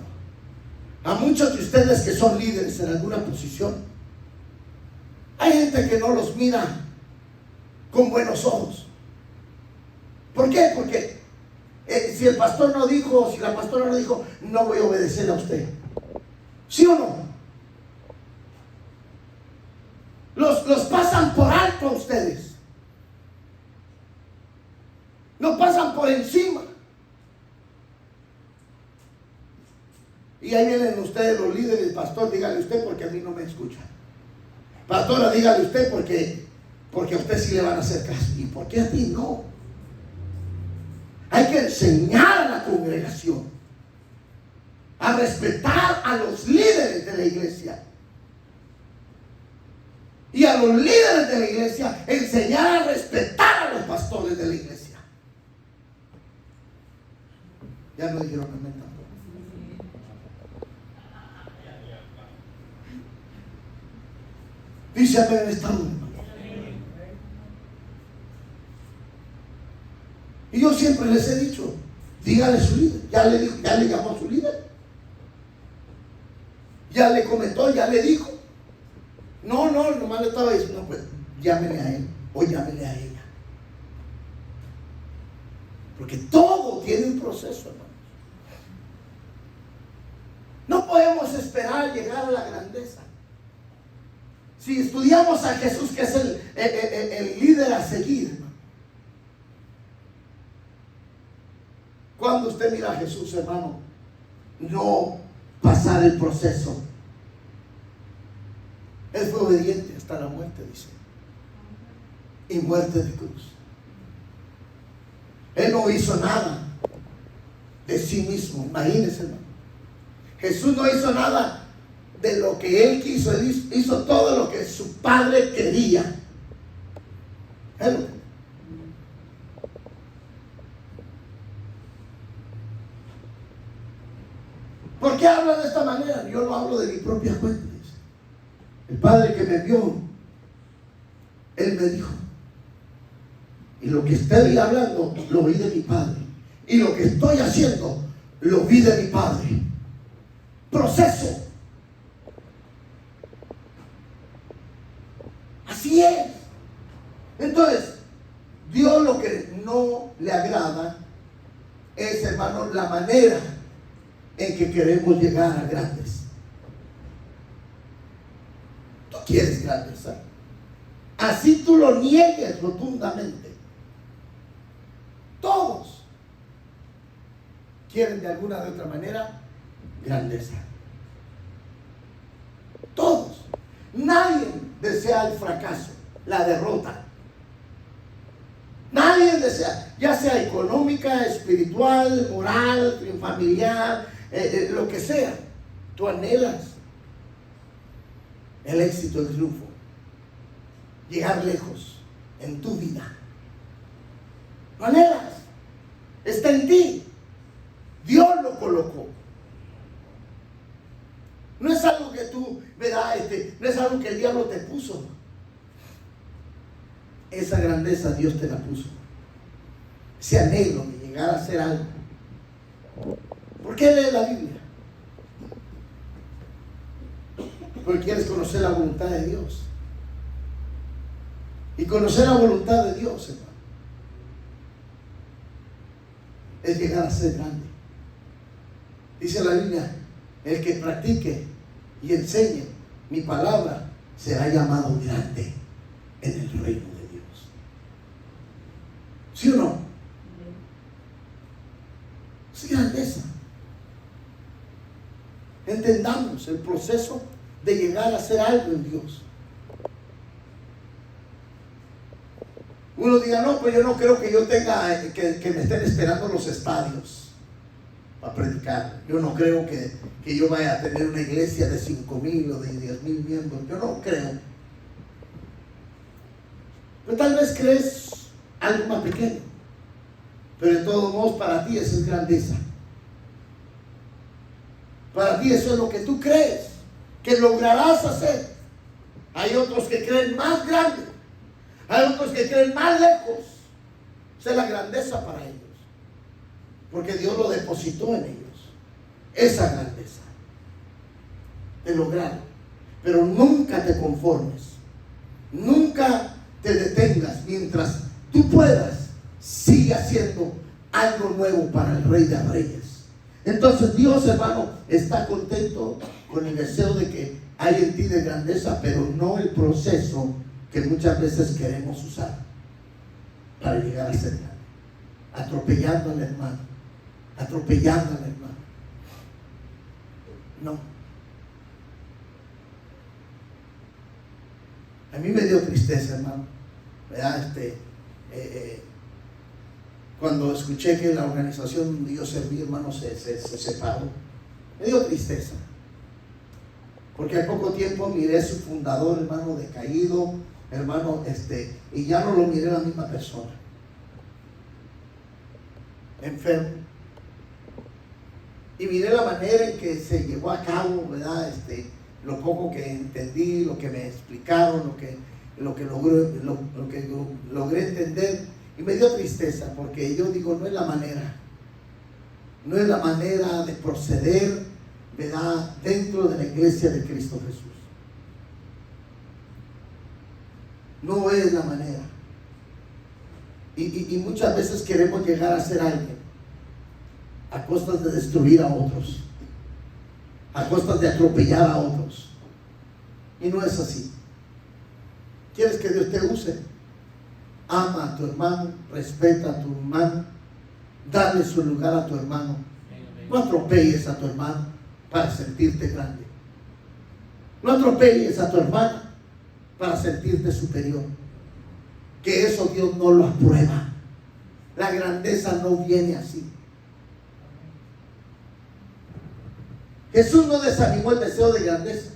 a muchos de ustedes que son líderes en alguna posición. Hay gente que no los mira con buenos ojos. ¿Por qué? Porque si el pastor no dijo, si la pastora no dijo, no voy a obedecer a usted. ¿Sí o no? Los pasan por alto a ustedes. Los pasan por encima. Y ahí vienen ustedes los líderes, pastor, dígale usted porque a mí no me escucha. Pastora, dígale usted porque a usted sí le van a hacer caso. ¿Y por qué a ti no? Hay que enseñar a la congregación a respetar a los líderes de la iglesia. Y a los líderes de la iglesia enseñar a respetar a los pastores de la iglesia. Ya no dijeron amén tampoco. Dice amén en esta hora. Y yo siempre les he dicho, dígale a su líder. Ya le llamó a su líder. Ya le comentó, ya le dijo. No, nomás le estaba diciendo, pues llámele a él o llámele a ella. Porque todo tiene un proceso, hermano. No podemos esperar llegar a la grandeza. Si estudiamos a Jesús, que es el líder a seguir, hermano. Cuando usted mira a Jesús, hermano, no pasar el proceso. Él fue obediente hasta la muerte, dice. Y muerte de cruz. Él no hizo nada de sí mismo. Imagínense, hermano. Jesús no hizo nada de lo que él quiso. Él hizo todo lo que su padre quería. ¿Por qué habla de esta manera? Yo lo hablo de mi propia cuenta. El Padre que me vio, Él me dijo, y lo que estoy hablando, lo oí de mi Padre. Y lo que estoy haciendo, lo vi de mi Padre. Proceso. Así es. Entonces, Dios lo que no le agrada es, hermano, la manera en que queremos llegar a grandes. Tú quieres grandeza. Así tú lo niegues rotundamente. Todos quieren de alguna de otra manera grandeza. Todos. Nadie desea el fracaso, la derrota. Nadie desea, ya sea económica, espiritual, moral, familiar, lo que sea. Tú anhelas el éxito, el triunfo, llegar lejos en tu vida. Lo anhelas, está en ti. Dios lo colocó. No es algo que tú, ¿verdad? No es algo que el diablo te puso. Esa grandeza Dios te la puso. Ese anhelo de llegar a hacer algo. ¿Por qué lees la Biblia? Porque quieres conocer la voluntad de Dios. Y conocer la voluntad de Dios, hermano, es llegar a ser grande. Dice la Biblia, el que practique y enseñe mi palabra será llamado grande en el reino de Dios. ¿Sí o no? Es grandeza. Entendamos el proceso de llegar a hacer algo en Dios. Uno diga, no, pues yo no creo que yo tenga, que me estén esperando los estadios para predicar. Yo no creo que yo vaya a tener una iglesia de 5,000 o de 10,000 miembros. Yo no creo. Pero tal vez crees algo más pequeño. Pero de todos modos para ti eso es grandeza. Para ti eso es lo que tú crees que lograrás hacer. Hay otros que creen más grande. Hay otros que creen más lejos. Esa es la grandeza para ellos. Porque Dios lo depositó en ellos. Esa grandeza de lograrlo. Pero nunca te conformes. Nunca te detengas. Mientras tú puedas, sigue haciendo algo nuevo para el Rey de Reyes. Entonces Dios, hermano, está contento con el deseo de que hay en ti de grandeza, pero no el proceso que muchas veces queremos usar para llegar a ser grande. Atropellando al hermano. Atropellando al hermano. No. A mí me dio tristeza, hermano. ¿Verdad? Cuando escuché que la organización donde yo serví, hermano, se separó. Me dio tristeza. Porque al poco tiempo miré a su fundador, hermano, decaído, hermano, y ya no lo miré la misma persona. Enfermo. Y miré la manera en que se llevó a cabo, ¿verdad? Lo poco que entendí, lo que me explicaron, lo que logré entender. Y me dio tristeza, porque yo digo, no es la manera. No es la manera de proceder, ¿verdad?, dentro de la iglesia de Cristo Jesús. No es la manera. Y muchas veces queremos llegar a ser alguien a costas de destruir a otros, a costas de atropellar a otros. Y no es así. ¿Quieres que Dios te use? Ama a tu hermano, respeta a tu hermano, dale su lugar a tu hermano. No atropelles a tu hermano para sentirte grande. No atropelles a tu hermana para sentirte superior. Que eso Dios no lo aprueba. La grandeza no viene así. Jesús no desanimó el deseo de grandeza.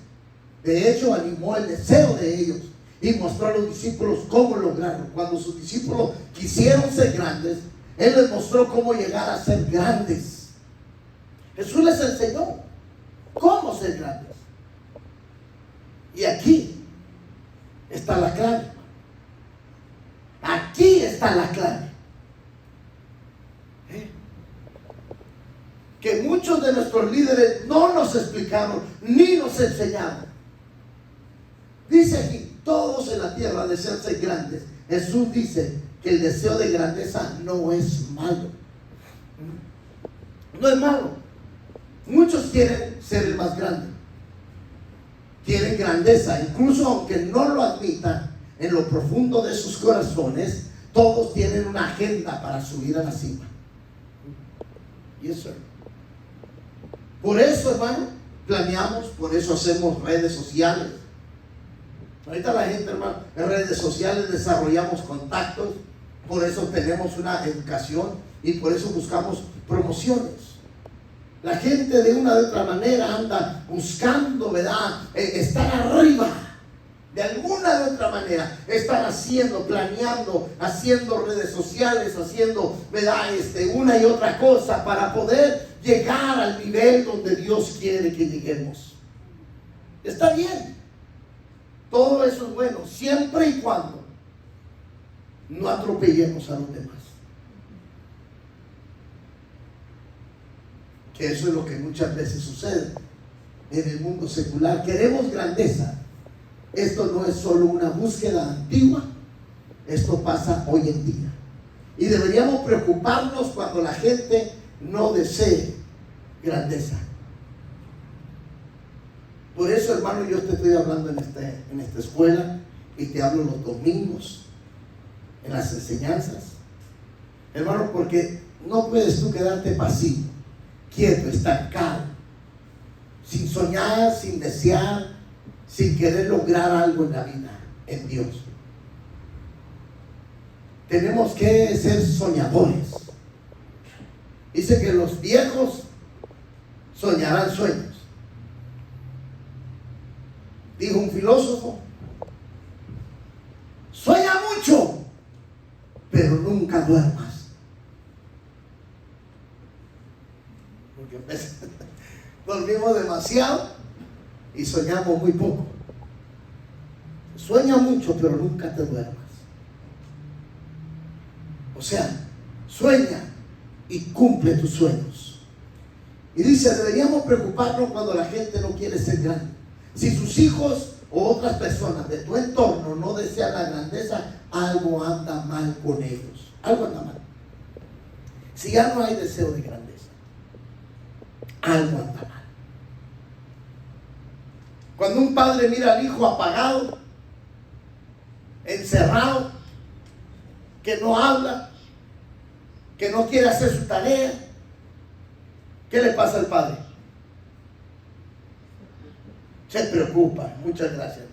De hecho, animó el deseo de ellos y mostró a los discípulos cómo lograrlo. Cuando sus discípulos quisieron ser grandes, Él les mostró cómo llegar a ser grandes. Jesús les enseñó cómo ser grandes. Y aquí está la clave. Aquí está la clave. Que muchos de nuestros líderes no nos explicaron ni nos enseñaron. Dice aquí, todos en la tierra desean ser grandes. Jesús dice que el deseo de grandeza no es malo. No es malo. Muchos quieren ser el más grande. Quieren grandeza. Incluso aunque no lo admitan, en lo profundo de sus corazones, todos tienen una agenda para subir a la cima. Yes, sir. Por eso, hermano, planeamos, por eso hacemos redes sociales. Ahorita la gente, hermano, en redes sociales desarrollamos contactos, por eso tenemos una educación y por eso buscamos promociones. La gente de una u otra manera anda buscando, ¿verdad?, estar arriba. De alguna u otra manera están haciendo, planeando, haciendo redes sociales, haciendo, ¿verdad?, una y otra cosa para poder llegar al nivel donde Dios quiere que lleguemos. Está bien. Todo eso es bueno, siempre y cuando no atropellemos a los demás. Que eso es lo que muchas veces sucede en el mundo secular. Queremos grandeza. Esto no es solo una búsqueda antigua, esto pasa hoy en día. Y deberíamos preocuparnos cuando la gente no desee grandeza. Por eso, hermano, yo te estoy hablando en esta escuela y te hablo los domingos en las enseñanzas, hermano, porque no puedes tú quedarte pasivo, quieto, estancado, sin soñar, sin desear, sin querer lograr algo en la vida, en Dios. Tenemos que ser soñadores. Dice que los viejos soñarán sueños. Dijo un filósofo, sueña mucho, pero nunca duermas. Porque dormimos demasiado y soñamos muy poco. Sueña mucho, pero nunca te duermas. O sea, sueña y cumple tus sueños. Y dice, deberíamos preocuparnos cuando la gente no quiere ser grande. Si sus hijos o otras personas de tu entorno no desean la grandeza, algo anda mal con ellos. Algo anda mal. Si ya no hay deseo de grandeza, algo anda mal. Cuando un padre mira al hijo apagado, encerrado, que no habla, que no quiere hacer su tarea, ¿qué le pasa al padre? Se preocupa. Muchas gracias.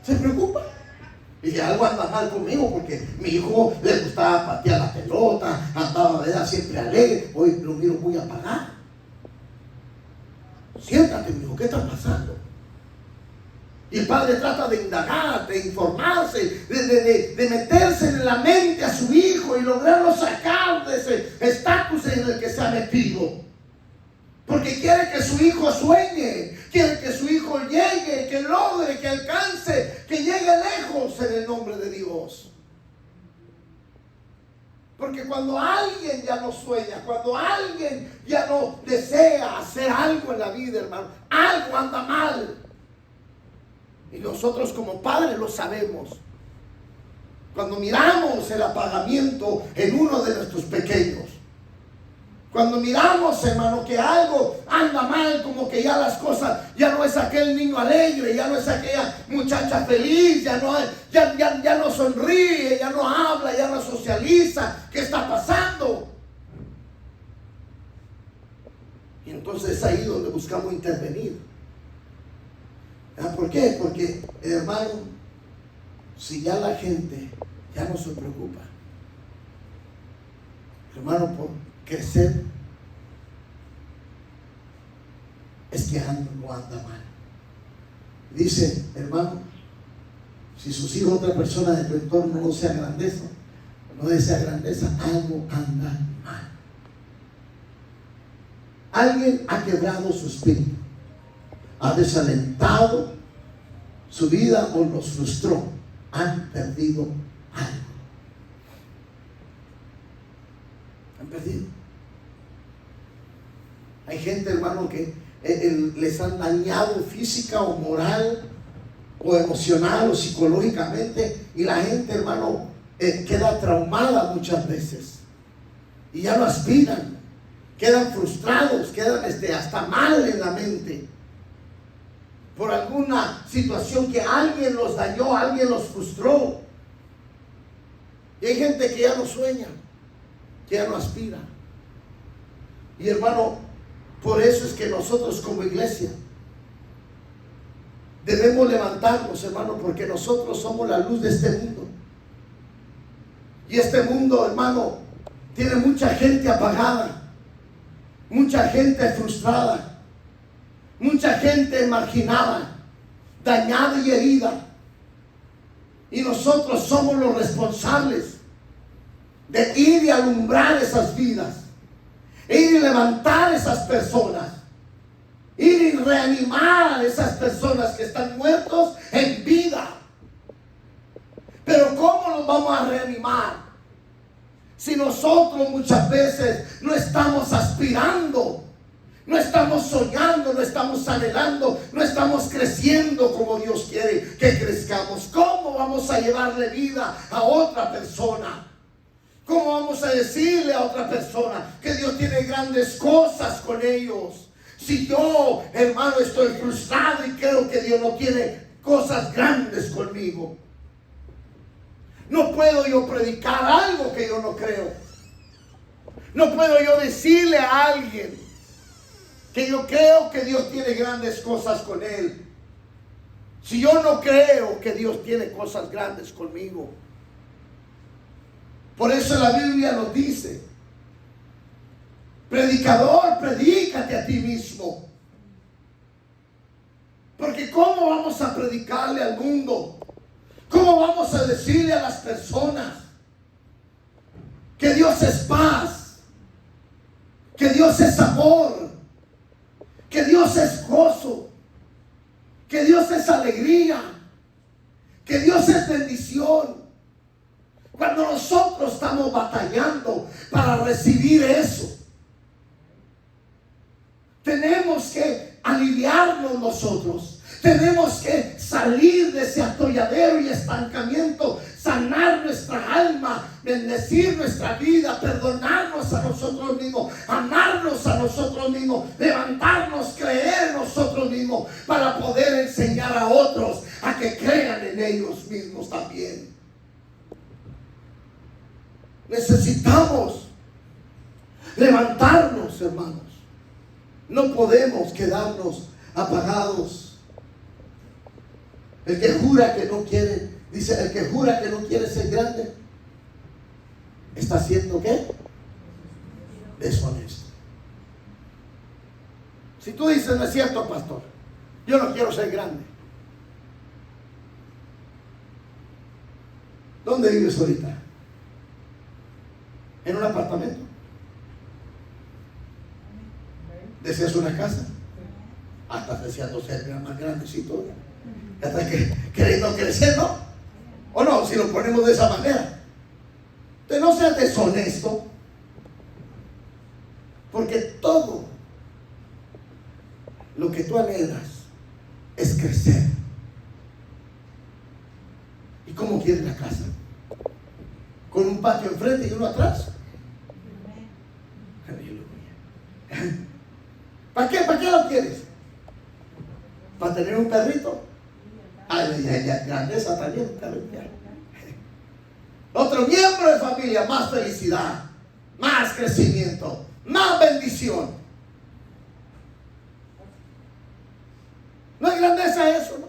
Se preocupa. Dice, algo anda mal conmigo porque mi hijo le gustaba patear la pelota, andaba, ¿verdad?, siempre alegre. Hoy lo miro muy apagado. Siéntate, mi hijo, ¿qué está pasando? Y el padre trata de indagar, de informarse, de meterse en la mente a su hijo y lograrlo sacar de ese estatus en el que se ha metido. Porque quiere que su hijo sueñe, quiere que su hijo llegue, que logre, que alcance, que llegue lejos en el nombre de Dios. Porque cuando alguien ya no sueña, cuando alguien ya no desea hacer algo en la vida, hermano, algo anda mal. Y nosotros como padres lo sabemos. Cuando miramos el apagamiento en uno de nuestros pequeños, cuando miramos, hermano, que algo anda mal, como que ya las cosas, ya no es aquel niño alegre, ya no es aquella muchacha feliz, ya no sonríe, ya no habla, ya no socializa, ¿qué está pasando? Y entonces es ahí donde buscamos intervenir. ¿Por qué? Porque, hermano, si ya la gente ya no se preocupa, hermano, por crecer, es que no anda mal. Dice, hermano, si sus hijos, otra persona de tu entorno no desea grandeza, algo anda mal. Alguien ha quebrado su espíritu, ha desalentado su vida o los frustró, han perdido algo. Han perdido. Hay gente, hermano, que les han dañado física o moral o emocional o psicológicamente, y la gente, hermano, queda traumada muchas veces y ya no aspiran, quedan frustrados, quedan hasta mal en la mente por alguna situación que alguien los dañó, alguien los frustró. Y hay gente que ya no sueña, que ya no aspira. Y hermano, por eso es que nosotros como iglesia debemos levantarnos, hermano, porque nosotros somos la luz de este mundo. Y este mundo, hermano, tiene mucha gente apagada, mucha gente frustrada, mucha gente marginada, dañada y herida. Y nosotros somos los responsables de ir y alumbrar esas vidas, ir y levantar esas personas, ir y reanimar a esas personas que están muertos en vida. Pero ¿cómo los vamos a reanimar si nosotros muchas veces no estamos aspirando, no estamos soñando, no estamos anhelando, no estamos creciendo como Dios quiere que crezcamos? ¿Cómo vamos a llevarle vida a otra persona? ¿Cómo vamos a decirle a otra persona que Dios tiene grandes cosas con ellos, si yo, hermano, estoy frustrado y creo que Dios no tiene cosas grandes conmigo? No puedo yo predicar algo que yo no creo. No puedo yo decirle a alguien que yo creo que Dios tiene grandes cosas con él, si yo no creo que Dios tiene cosas grandes conmigo. Por eso la Biblia nos dice: predicador, predícate a ti mismo. Porque ¿cómo vamos a predicarle al mundo? ¿Cómo vamos a decirle a las personas que Dios es paz, que Dios es amor, que Dios es gozo, Dios es alegría, que Dios es bendición. Cuando nosotros estamos batallando para recibir eso, tenemos que aliviarnos nosotros. Tenemos que salir de ese atolladero y estancamiento, sanar nuestra alma, bendecir nuestra vida, perdonarnos a nosotros mismos, amarnos a nosotros mismos, levantarnos, creer en nosotros mismos, para poder enseñar a otros a que crean en ellos mismos también. Necesitamos levantarnos, hermanos. No podemos quedarnos apagados. El que jura que no quiere, dice, el que jura que no quiere ser grande, ¿está siendo qué? Deshonesto. Si tú dices, no es cierto, pastor, yo no quiero ser grande. ¿Dónde vives ahorita? ¿En un apartamento? ¿Deseas una casa? Hasta deseando ser más grandecito. Hasta que queriendo crecer, ¿no? ¿O no? Si lo ponemos de esa manera. Entonces no seas deshonesto, porque todo lo que tú anhelas es crecer. ¿Y cómo quieres la casa? ¿Con un patio enfrente y uno atrás? Aleluya. ¿Para qué? ¿Para qué lo quieres? ¿Para tener un perrito? Ay, grandeza también. Otro miembro de familia, más felicidad, más crecimiento, más bendición. ¿No es grandeza eso, no?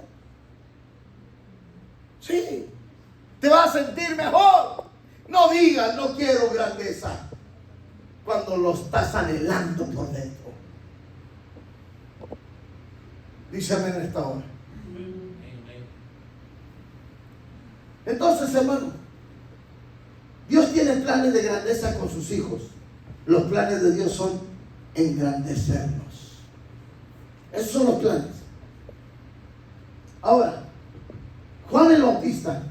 Sí. Te vas a sentir mejor. No digas, no quiero grandeza, cuando lo estás anhelando por dentro. Dígame en esta hora. Entonces, hermano, Dios tiene planes de grandeza con sus hijos. Los planes de Dios son engrandecernos. Esos son los planes. Ahora, Juan el Bautista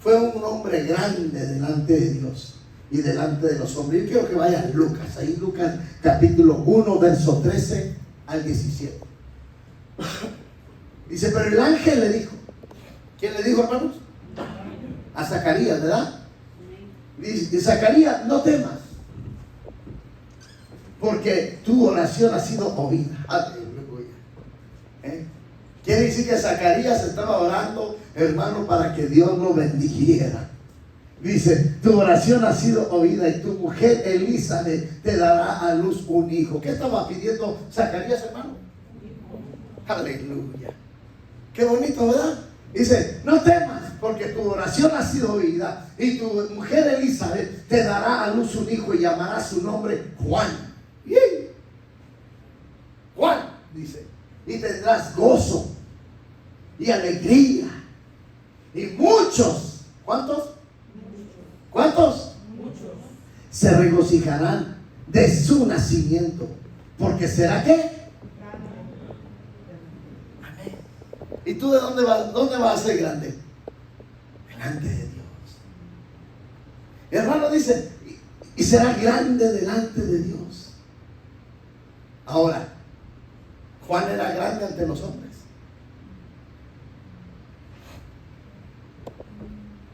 fue un hombre grande delante de Dios y delante de los hombres. Yo quiero que vayan a Lucas. Ahí Lucas capítulo 1, verso 13 al 17. Dice, pero el ángel le dijo. ¿Quién le dijo, hermanos? A Zacarías, ¿verdad? Dice, Zacarías, no temas, porque tu oración ha sido oída. Quiere decir que Zacarías estaba orando, hermano, para que Dios lo bendijera. Dice, tu oración ha sido oída y tu mujer Elizabeth te dará a luz un hijo. ¿Qué estaba pidiendo Zacarías, hermano? Aleluya. Qué bonito, ¿verdad? Dice, no temas, porque tu oración ha sido oída y tu mujer Elizabeth te dará a luz un hijo y llamará su nombre Juan. ¡Bien! Juan, dice, y tendrás gozo y alegría y muchos, ¿cuántos? ¿Cuántos? Muchos se regocijarán de su nacimiento, porque será ¿qué? ¿Y tú de dónde vas a ser grande? Delante de Dios. Hermano dice, y será grande delante de Dios. Ahora, Juan era grande ante los hombres.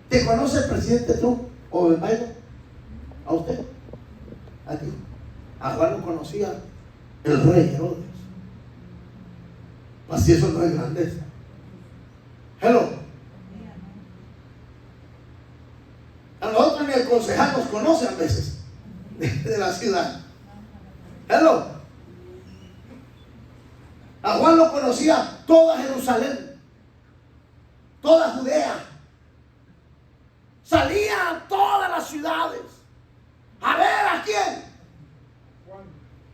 ¿Te conoce el presidente Trump o el Biden? ¿A usted? ¿A ti? A Juan lo conocía el rey Herodes. Así eso no es grandeza. Hello. A nosotros ni el concejal nos conoce a veces de la ciudad. Hello. A Juan lo conocía toda Jerusalén, toda Judea. Salía a todas las ciudades a ver a quién.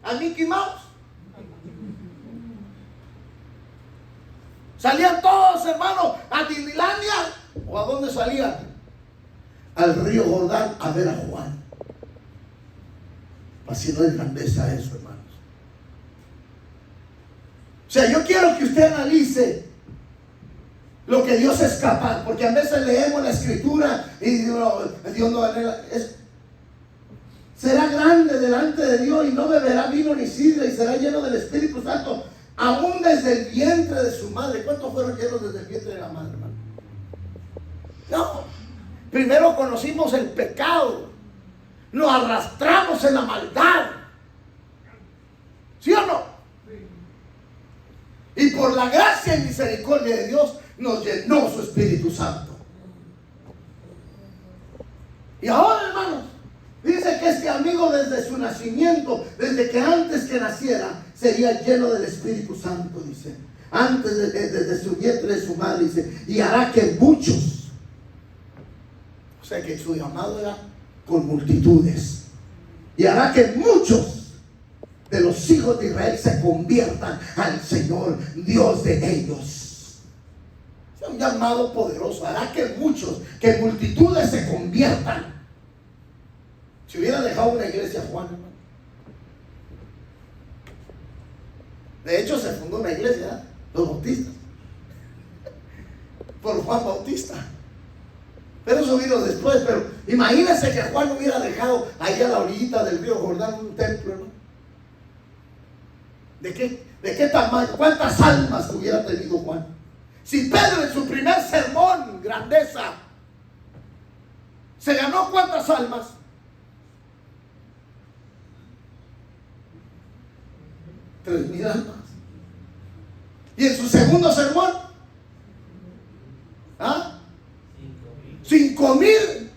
A Mickey Mouse. Salían todos, hermanos, a Disneylandia. ¿O a dónde salían? Al río Jordán a ver a Juan. Así no es grandeza eso, hermanos. O sea, yo quiero quiero que usted analice lo que Dios es capaz, porque a veces leemos la escritura y Dios no anhela. Será grande delante de Dios y no beberá vino ni sidra y será lleno del Espíritu Santo, aún desde el vientre de su madre. ¿Cuántos fueron llenos desde el vientre de la madre, hermano? No. Primero conocimos el pecado, nos arrastramos en la maldad. ¿Sí o no? Y por la gracia y misericordia de Dios nos llenó su Espíritu Santo. Y ahora, hermanos, dice que este amigo desde su nacimiento, desde que antes que naciera, sería lleno del Espíritu Santo, dice. Antes desde su vientre de su madre, dice, y hará que muchos, o sea que su llamado era con multitudes, y hará que muchos de los hijos de Israel se conviertan al Señor Dios de ellos. Es un llamado poderoso. Hará que muchos, que multitudes se conviertan. Si hubiera dejado una iglesia Juan, hermano. De hecho se fundó una iglesia, los bautistas, por Juan Bautista. Pero eso vino después. Pero imagínense que Juan hubiera dejado ahí a la orillita del río Jordán un templo, hermano. ¿De qué tamaño? ¿Cuántas almas hubiera tenido Juan? Si Pedro en su primer sermón, grandeza, se ganó ¿cuántas almas? 3,000 almas. Y en su segundo sermón, 5,000.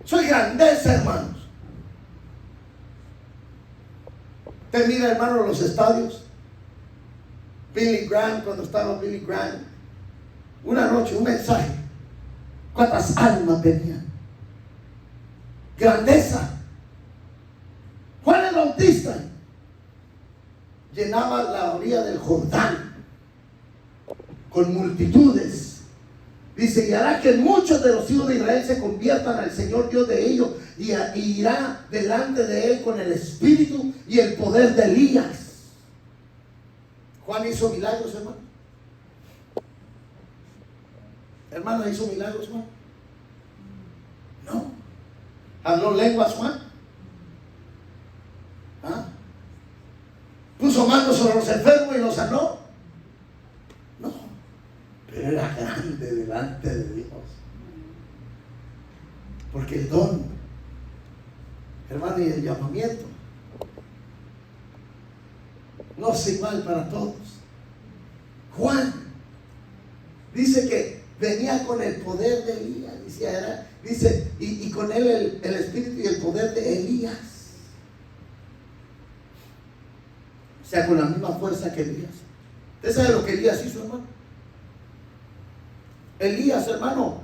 Soy grandeza, hermanos. Usted mira, hermano, los estadios. Billy Graham, cuando estaba Billy Graham, una noche, un mensaje. ¿Cuántas almas venían? Grandeza. Juan el Bautista llenaba la orilla del Jordán con multitudes. Dice, y hará que muchos de los hijos de Israel se conviertan al Señor Dios de ellos, y irá delante de él con el espíritu y el poder de Elías. Juan hizo milagros, hermano. Hermano, ¿hizo milagros, Juan? No. ¿Habló lenguas, Juan? ¿Puso manos sobre los enfermos y los sanó? No. Pero era grande delante de Dios. Porque el don, hermano, y el llamamiento no es igual para todos. Juan dice que venía con el poder de Elías, dice, y con él el espíritu y el poder de Elías. O sea, con la misma fuerza que Elías. ¿Usted sabe lo que Elías hizo, hermano? Elías, hermano,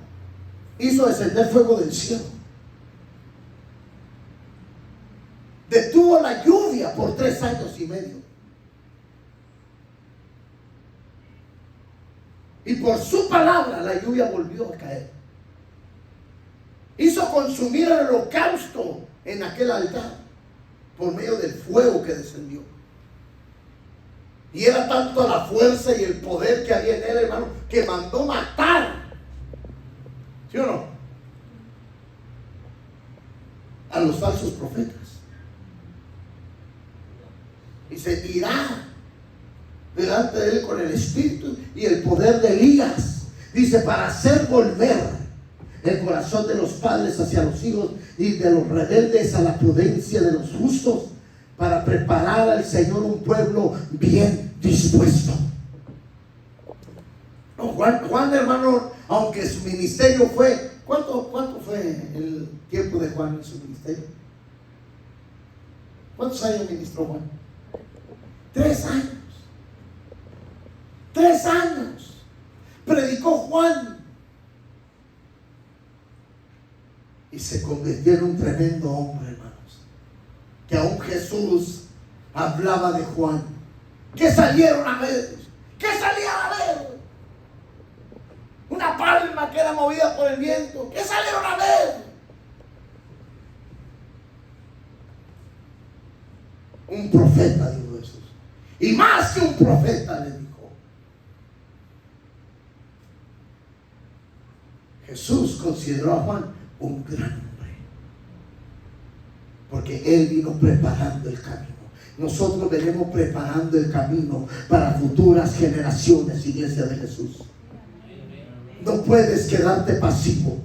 hizo descender fuego del cielo. Detuvo la lluvia por 3 años y medio. Y por su palabra la lluvia volvió a caer. Hizo consumir el holocausto en aquel altar por medio del fuego que descendió. Y era tanto la fuerza y el poder que había en él, hermano, que mandó matar. ¿Sí o no? A los falsos profetas. Y se irá delante de él con el espíritu y el poder de Elías. Dice, para hacer volver el corazón de los padres hacia los hijos y de los rebeldes a la prudencia de los justos, para preparar al Señor un pueblo bien dispuesto. No, Juan, hermano, aunque su ministerio fue, ¿cuánto fue el tiempo de Juan en su ministerio? ¿Cuántos años ministró Juan? 3 años. 3 años predicó Juan y se convirtió en un tremendo hombre, hermanos, que aún Jesús hablaba de Juan. ¿Qué salieron a ver? ¿Qué salían a ver? Una palma que era movida por el viento. ¿Qué salieron a ver? Un profeta, dijo Jesús. y más que un profeta, le dijo. Jesús consideró a Juan un gran hombre, porque él vino preparando el camino. Nosotros venimos preparando el camino para futuras generaciones, iglesia de Jesús. No puedes quedarte pasivo.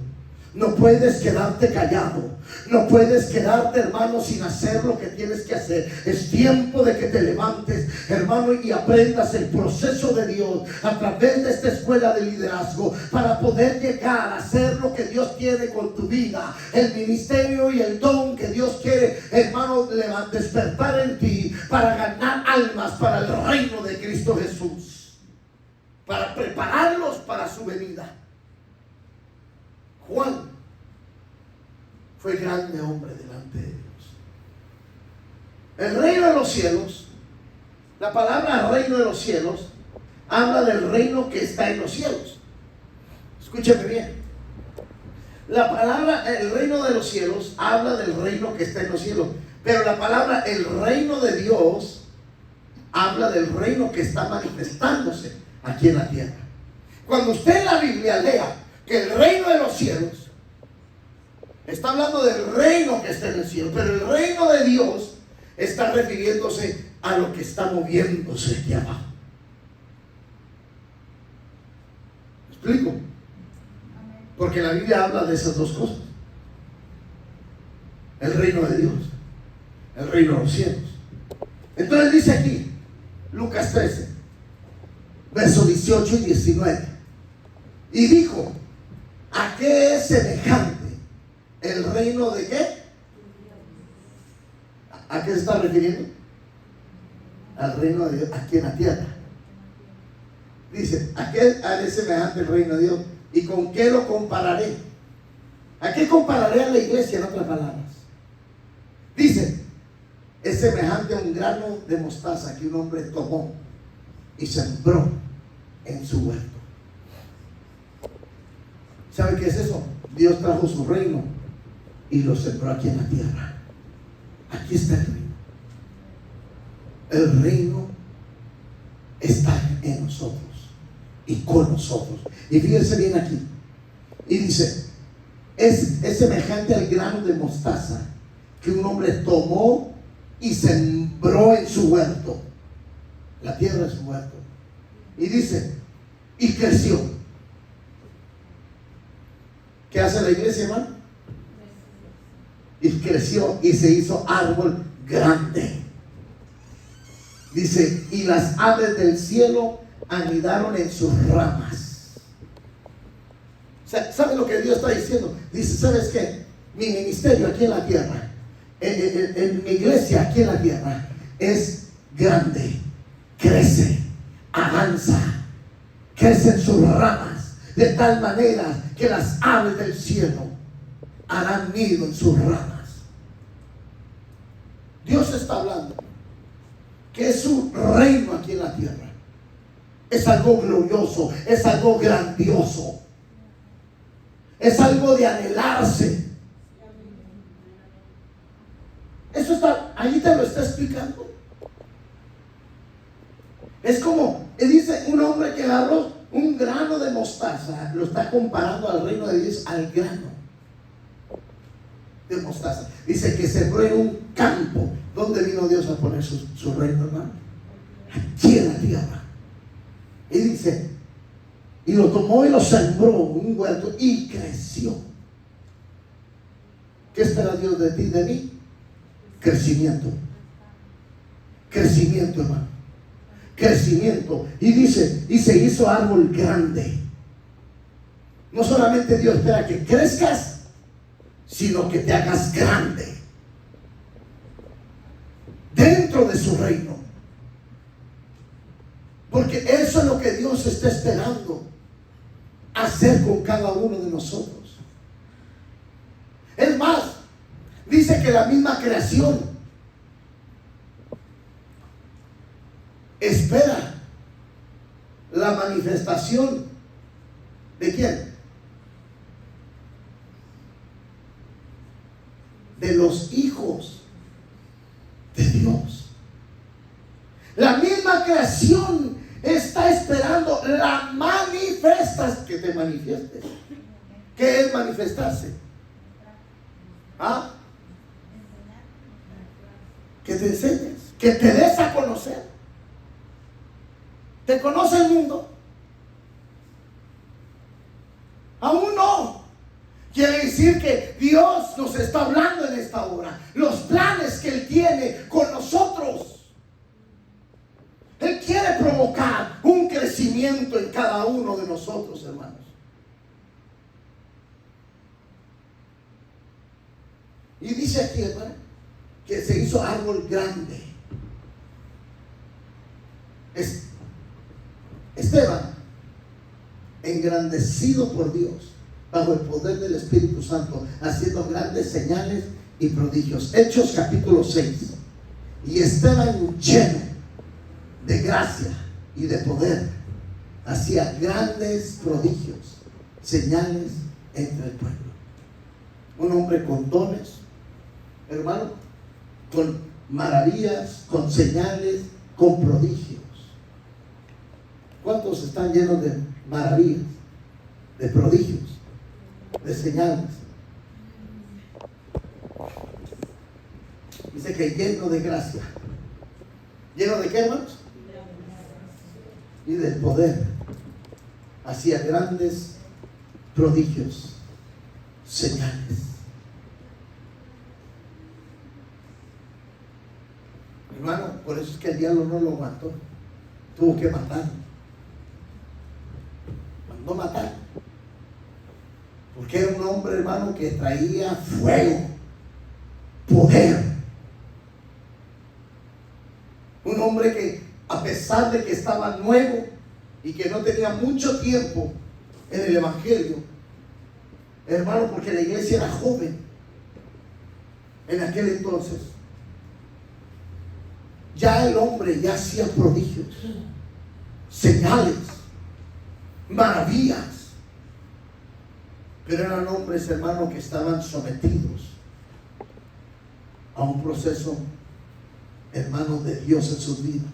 No puedes quedarte callado. No puedes quedarte, hermano, sin hacer lo que tienes que hacer. Es tiempo de que te levantes, hermano, y aprendas el proceso de Dios a través de esta escuela de liderazgo para poder llegar a hacer lo que Dios quiere con tu vida. El ministerio y el don que Dios quiere, hermano, despertar en ti para ganar almas para el reino de Cristo Jesús, para prepararlos para su venida. Juan fue grande hombre delante de Dios. El reino de los cielos, la palabra reino de los cielos habla del reino que está en los cielos. Escúchame bien. La palabra el reino de los cielos habla del reino que está en los cielos, pero la palabra el reino de Dios habla del reino que está manifestándose aquí en la tierra. Cuando usted en la Biblia lea que el reino de los cielos, está hablando del reino que está en el cielo, pero el reino de Dios está refiriéndose a lo que está moviéndose aquí abajo. ¿Me explico? Porque la Biblia habla de esas dos cosas: el reino de Dios, el reino de los cielos. Entonces dice aquí Lucas 13, versos 18 y 19, y dijo: ¿a qué es semejante el reino de qué? ¿A qué se está refiriendo? Al reino de Dios aquí en la tierra. Dice: ¿a qué haré semejante el reino de Dios? ¿Y con qué lo compararé? ¿A qué compararé a la iglesia, en otras palabras? Dice: es semejante a un grano de mostaza que un hombre tomó y sembró en su huerto. ¿Sabe qué es eso? Dios trajo su reino y lo sembró aquí en la tierra. Aquí está el reino. El reino está en nosotros y con nosotros. Y fíjense bien aquí. Y dice: es semejante al grano de mostaza que un hombre tomó y sembró en su huerto. La tierra es su huerto. Y dice: y creció. ¿Qué hace la iglesia, hermano? Y creció y se hizo árbol grande. Dice: y las aves del cielo anidaron en sus ramas. O sea, ¿sabe lo que Dios está diciendo? Dice: ¿sabes qué? Mi ministerio aquí en la tierra, en mi iglesia aquí en la tierra, es grande, crece, avanza, crece en sus ramas, de tal manera que las aves del cielo harán nido en sus ramas. Dios está hablando que es su reino aquí en la tierra. Es algo glorioso, es algo grandioso, es algo de anhelarse. Eso está, ahí te lo está explicando. Es como, dice un hombre que agarró un grano de mostaza, lo está comparando al reino de Dios, al grano de mostaza. Dice que sembró en un campo. ¿Dónde vino Dios a poner su reino, hermano? Aquí en la tierra. Y dice: y lo tomó y lo sembró en un huerto y creció. ¿Qué espera Dios de ti, de mí? Crecimiento. Crecimiento, hermano. Crecimiento. Y dice: y se hizo árbol grande. No solamente Dios espera que crezcas, sino que te hagas grande dentro de su reino. Porque eso es lo que Dios está esperando hacer con cada uno de nosotros. Es más, dice que la misma creación espera la manifestación ¿de quién? De los hijos de Dios. La misma cosas que te manifiestes. ¿Qué es manifestarse? ¿Ah? Que te enseñes, que te des a conocer. ¿Te conoce el mundo? Aún no. Quiere decir que Dios nos está hablando en esta hora. Los planes que Él tiene con nosotros. Él quiere provocar un crecimiento en cada uno de nosotros, hermanos. Y dice aquí, hermano, que se hizo árbol grande. Esteban, engrandecido por Dios, bajo el poder del Espíritu Santo, haciendo grandes señales y prodigios. Hechos capítulo 6. Y Esteban, lleno de gracia y de poder, hacía grandes prodigios, señales entre el pueblo. Un hombre con dones, hermano, con maravillas, con señales, con prodigios. ¿Cuántos están llenos de maravillas, de prodigios, de señales? Dice que lleno de gracia. ¿Lleno de qué, hermanos? Y del poder. Hacía grandes prodigios, señales. Hermano, por eso es que el diablo no lo mató. Tuvo que matarlo. Mandó matar. Porque era un hombre, hermano, que traía fuego, poder. Un hombre que, a pesar de que estaba nuevo y que no tenía mucho tiempo en el evangelio, hermano, porque la iglesia era joven en aquel entonces, ya el hombre ya hacía prodigios, señales, maravillas. Pero eran hombres, hermano, que estaban sometidos a un proceso, hermano, de Dios en sus vidas.